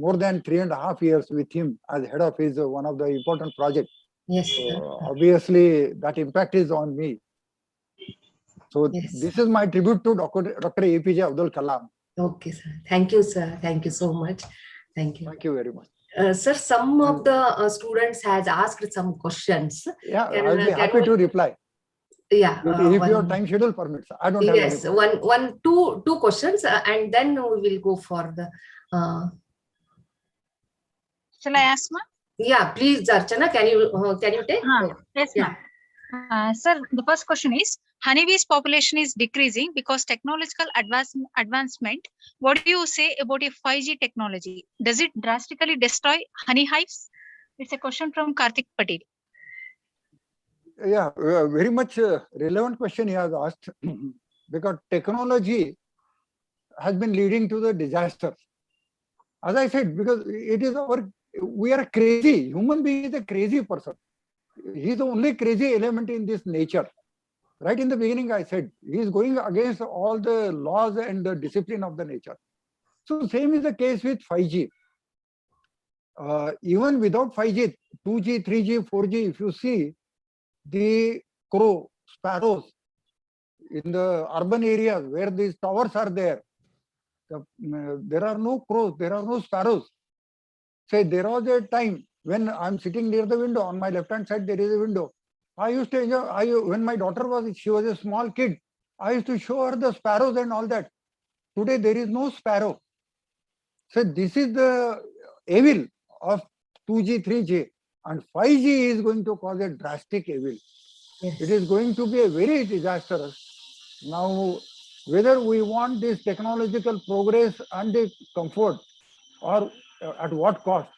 more than 3.5 years with him as head of his one of the important projects. Yes, So, sir. obviously, that impact is on me. So, Yes. this is my tribute to Dr. APJ Abdul Kalam. Okay, sir. Thank you, sir. Thank you so much. Thank you. Thank you very much. Sir, some of the students has asked some questions. Yeah, I'll be happy to reply. Yeah. If your time schedule permits, I don't have any. Yes, two questions, and then we will go for the. Shall I ask, ma'am? Yeah, please, Archana, can you take? Yes, Yeah. ma'am. Sir, the first question is, honeybees population is decreasing because technological advancement. What do you say about a 5G technology? Does it drastically destroy honey hives? It's a question from Karthik Patel. Yeah, very much relevant question he has asked because technology has been leading to the disasters. As I said, because it is we are crazy. Human being is a crazy person. He is the only crazy element in this nature. Right in the beginning, I said he is going against all the laws and the discipline of the nature. So same is the case with 5G. Even without 5G, 2G, 3G, 4G, if you see the crow, sparrows in the urban areas where these towers are there, there are no crows, there are no sparrows. Say there was a time when I'm sitting near the window, on my left hand side there is a window. I used to enjoy, when my daughter she was a small kid, I used to show her the sparrows and all that. Today there is no sparrow. So this is the evil of 2G, 3G, and 5G is going to cause a drastic evil. Yes. It is going to be a very disastrous. Now, whether we want this technological progress and the comfort, or at what cost,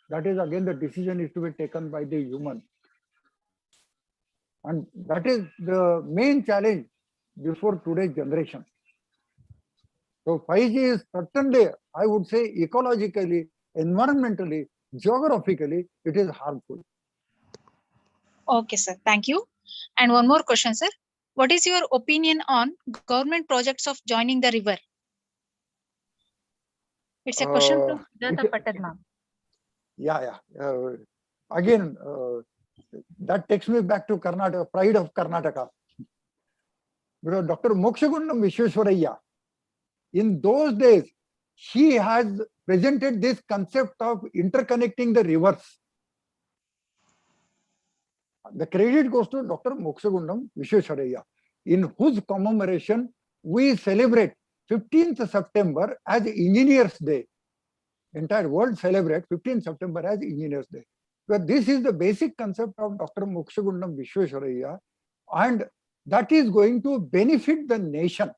that is again the decision is to be taken by the human. And that is the main challenge before today's generation. So 5G is certainly, I would say, ecologically, environmentally, geographically, it is harmful. Okay, sir. Thank you. And one more question, sir. What is your opinion on government projects of joining the river? It's a question from Siddhartha Patel, ma'am. Yeah. Again, that takes me back to Karnataka, pride of Karnataka. Because Dr. Mokshagundam Vishweswaraya, in those days, he has presented this concept of interconnecting the rivers. The credit goes to Dr. Mokshagundam Vishweswaraya, in whose commemoration we celebrate 15th September as Engineers Day. Entire world celebrate 15th September as Engineers Day. But this is the basic concept of Dr. Mokshagundam Vishweswaraya, and that is going to benefit the nation.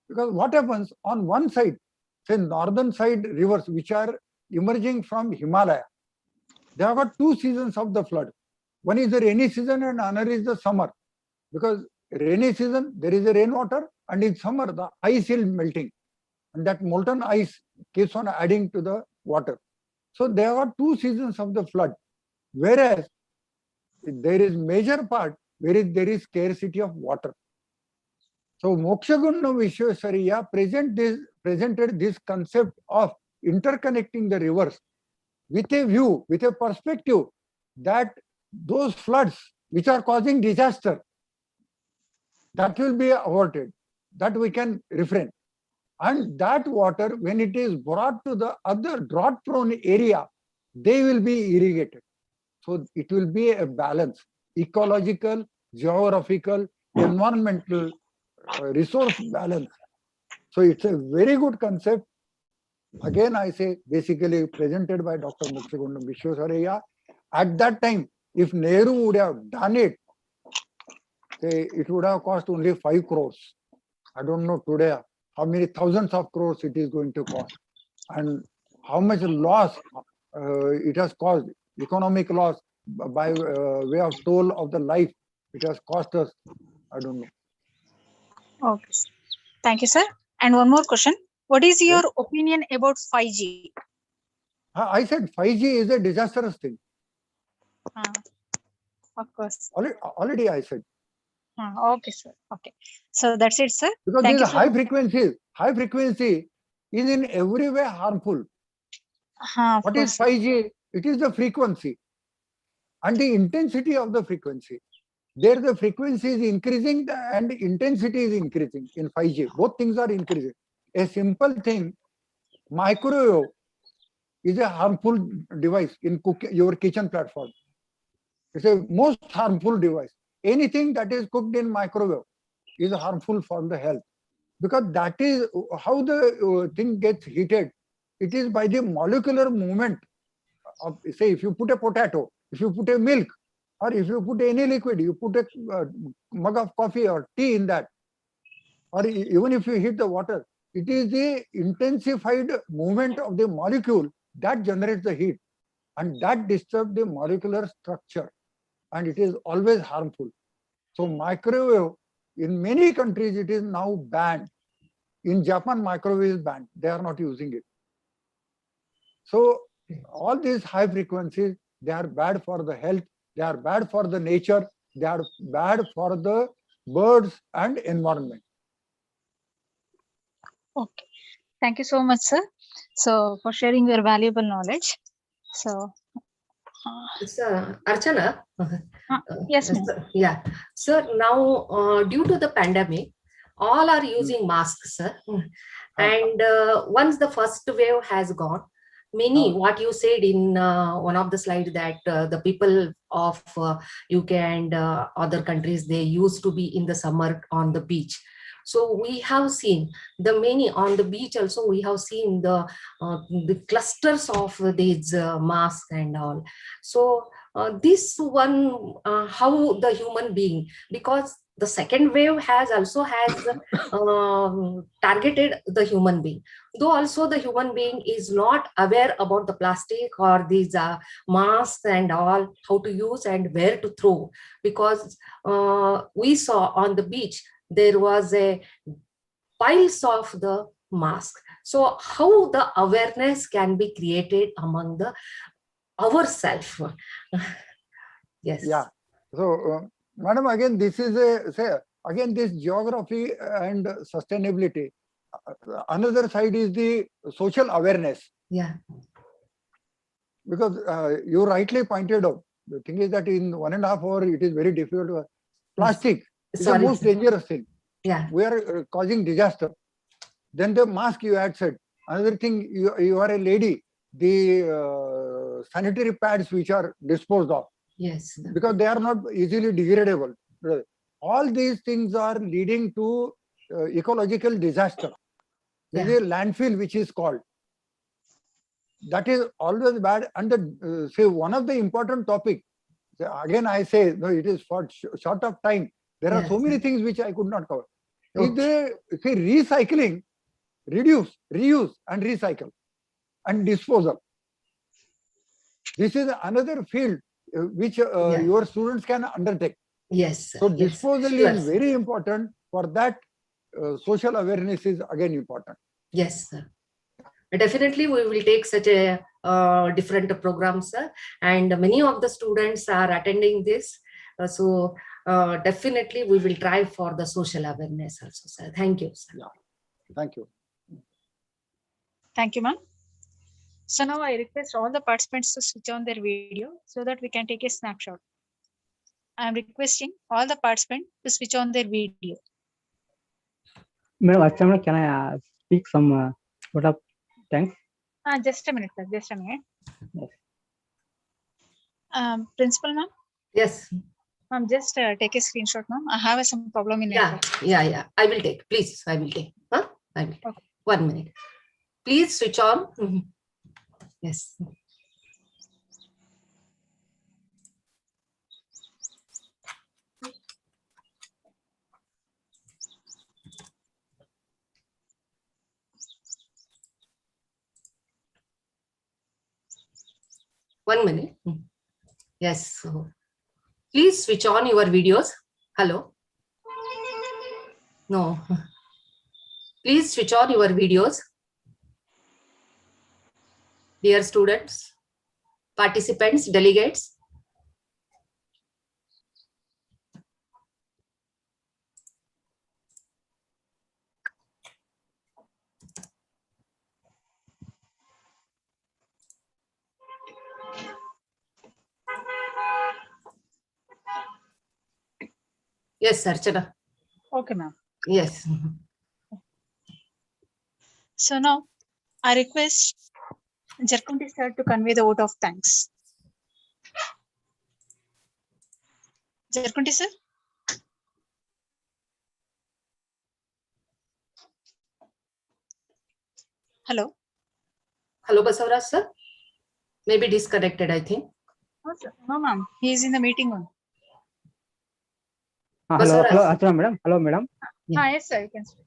Because what happens on one side, say northern side rivers which are emerging from Himalaya, they have got two seasons of the flood. One is the rainy season and another is the summer. Because rainy season, there is a rainwater, and in summer, the ice is melting. And that molten ice keeps on adding to the water. So there are two seasons of the flood. Whereas there is major part where there is scarcity of water. So Mokshagundam Vishweswaraya presented this concept of interconnecting the rivers with a view, with a perspective that those floods which are causing disaster, that will be averted, that we can refrain. And that water, when it is brought to the other drought-prone area, they will be irrigated. So it will be a balance, ecological, geographical, environmental, resource balance. So it's a very good concept. Again, I say, basically presented by Dr. Mokshagundam Vishweswaraya. At that time, If Nehru would have done it, say, it would have cost only 5 crores. I don't know today how many thousands of crores it is going to cost, and how much loss it has caused, economic loss by way of toll of the life it has cost us. I don't know. Okay. Thank you, sir. And one more question. What is your opinion about 5G? I said 5G is a disastrous thing. Of course. Already I said. Okay, sir. Okay. So that's it, sir. Because Thank this you high frequency is in every way harmful. What is 5G? It is the frequency and the intensity of the frequency. There the frequency is increasing and the intensity is increasing in 5G. Both things are increasing. A simple thing, microwave is a harmful device in your kitchen platform. It's a most harmful device. Anything that is cooked in microwave is harmful for the health, because that is how the thing gets heated. It is by the molecular movement of, say, if you put a potato, if you put a milk, or if you put any liquid, you put a mug of coffee or tea in that, or even if you heat the water, it is the intensified movement of the molecule that generates the heat, and that disturbs the molecular structure, and it is always harmful. So microwave, in many countries, it is now banned. In Japan, microwave is banned. They are not using it. So all these high frequencies, they are bad for the health, they are bad for the nature, they are bad for the birds and environment. Okay. Thank you so much, sir. So for sharing your valuable knowledge. So Archana. yes, ma'am. Yeah. Sir, now due to the pandemic, all are using masks, sir. And once the first wave has gone, many, what you said in one of the slides, that the people of UK and other countries, they used to be in the summer on the beach. So we have seen the many on the beach also, we have seen the clusters of these masks and all. So this one, how the human being, because the second wave has targeted the human being, though also the human being is not aware about the plastic or these masks and all, how to use and where to throw, because we saw on the beach there was a piles of the mask. So how the awareness can be created among the ourselves? Yes. Yeah. So, madam, again, this is this geography and sustainability. Another side is the social awareness. Yeah. Because you rightly pointed out, the thing is that in 1.5 hours, it is very difficult to. Plastic is the most dangerous thing. Yeah. We are causing disaster. Then the mask you had said. Another thing, you are a lady, the sanitary pads which are disposed of. Yes. Because they are not easily degradable. All these things are leading to ecological disaster. There is a landfill which is called. That is always bad. And the, say, one of the important topic, again I say, no, it is for short of time. There are so many things which I could not cover. Is the, say, recycling, reduce, reuse and recycle and disposal. This is another field which your students can undertake. Yes. So disposal is very important. For that, social awareness is again important. Yes, sir. Definitely, we will take such a different programs, sir, and many of the students are attending this. So definitely, we will try for the social awareness also, sir. Thank you, sir. Yeah. Thank you. Thank you, ma'am. So now I request all the participants to switch on their video so that we can take a snapshot. I am requesting all the participants to switch on their video. Madam Archana, can I speak some what of thanks? Just a minute, sir. Just a minute. Yes. Principal, ma'am. Yes. Ma'am, just take a screenshot, ma'am. I have some problem in network. Yeah. I will take. Please, I will take. Huh? I will. Okay. 1 minute. Please switch on. Yes. 1 minute. Yes. So please switch on your videos. Hello. No. Please switch on your videos. Dear students, participants, delegates. Yes, Archana. Okay, ma'am. Yes. So now I request Jarkunti sir to convey the vote of thanks. Jarkunti sir. Hello. Hello, Basavaraj sir. Maybe disconnected, I think. No, sir. No, ma'am. He is in the meeting room. Hello, Basavaraj. Archana madam. Hello, madam. Yeah. Yes, sir. You can speak.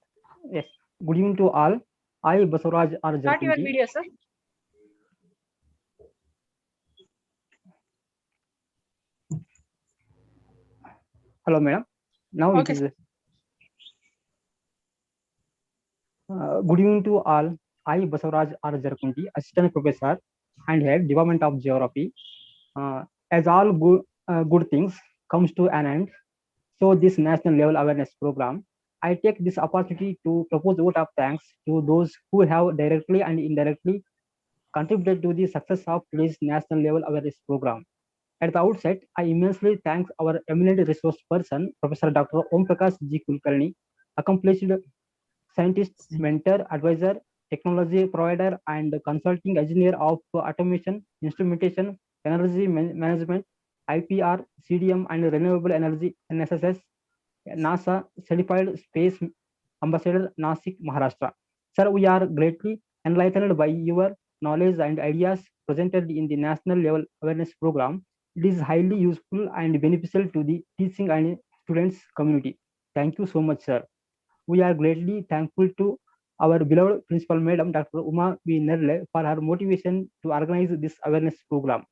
Yes. Good evening to all. I, Basavaraj R. Start your Jarkunti. video, sir. Hello, madam. Now Okay, it is. Good evening to all. I, Basavaraj R. Jarkunti, Assistant Professor and Head, Department of Geography. As all good things comes to an end, so this national level awareness program, I take this opportunity to propose a vote of thanks to those who have directly and indirectly contributed to the success of today's national level awareness program. At the outset, I immensely thank our eminent resource person, Professor Dr. Om Prakash G. Kulkarni, accomplished scientist, mentor, advisor, technology provider, and consulting engineer of automation, instrumentation, energy management, IPR, CDM, and renewable energy NSSS, NASA certified space ambassador, Nasik, Maharashtra. Sir, we are greatly enlightened by your knowledge and ideas presented in the national level awareness program. It is highly useful and beneficial to the teaching and students community. Thank you so much, sir. We are greatly thankful to our beloved principal madam, Dr. Uma B. Nerle, for her motivation to organize this awareness program.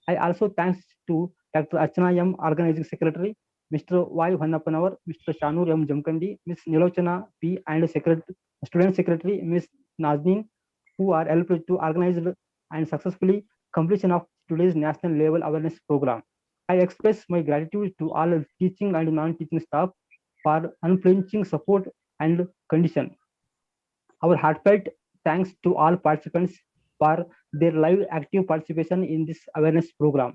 I also thanks to Dr. Archana M, organizing secretary, Mr. Y. Hannapanavar, Mr. Shanur M. Jamkandi, Ms. Nilochana P. and student secretary, Ms. Nazneen, who are helped to organize and successfully completion of today's national level awareness program. I express my gratitude to all teaching and non-teaching staff for unflinching support and condition. Our heartfelt thanks to all participants for their live active participation in this awareness program.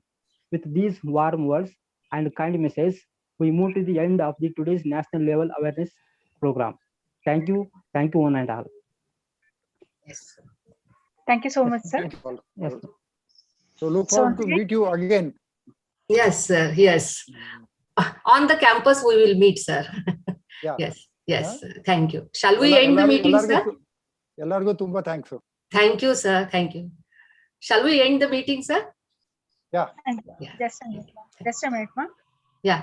With these warm words and kind messages, we move to the end of the today's national level awareness program. Thank you one and all. Yes. Thank you so much, sir. Thank you all. Yes. So look So, forward to meet you again. Yes, sir. Yes. On the campus, we will meet, sir. Yeah. Yes. Yes. Thank you. Shall we end the meeting, sir? ಎಲ್ಲರಿಗೂ ತುಂಬಾ thanks. Thank you, sir. Thank you. Shall we end the meeting, sir? Yeah. Yeah. Just a minute, ma'am. Just a minute, ma'am. Yeah.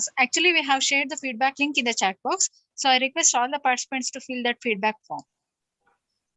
So actually, we have shared the feedback link in the chat box. So I request all the participants to fill that feedback form.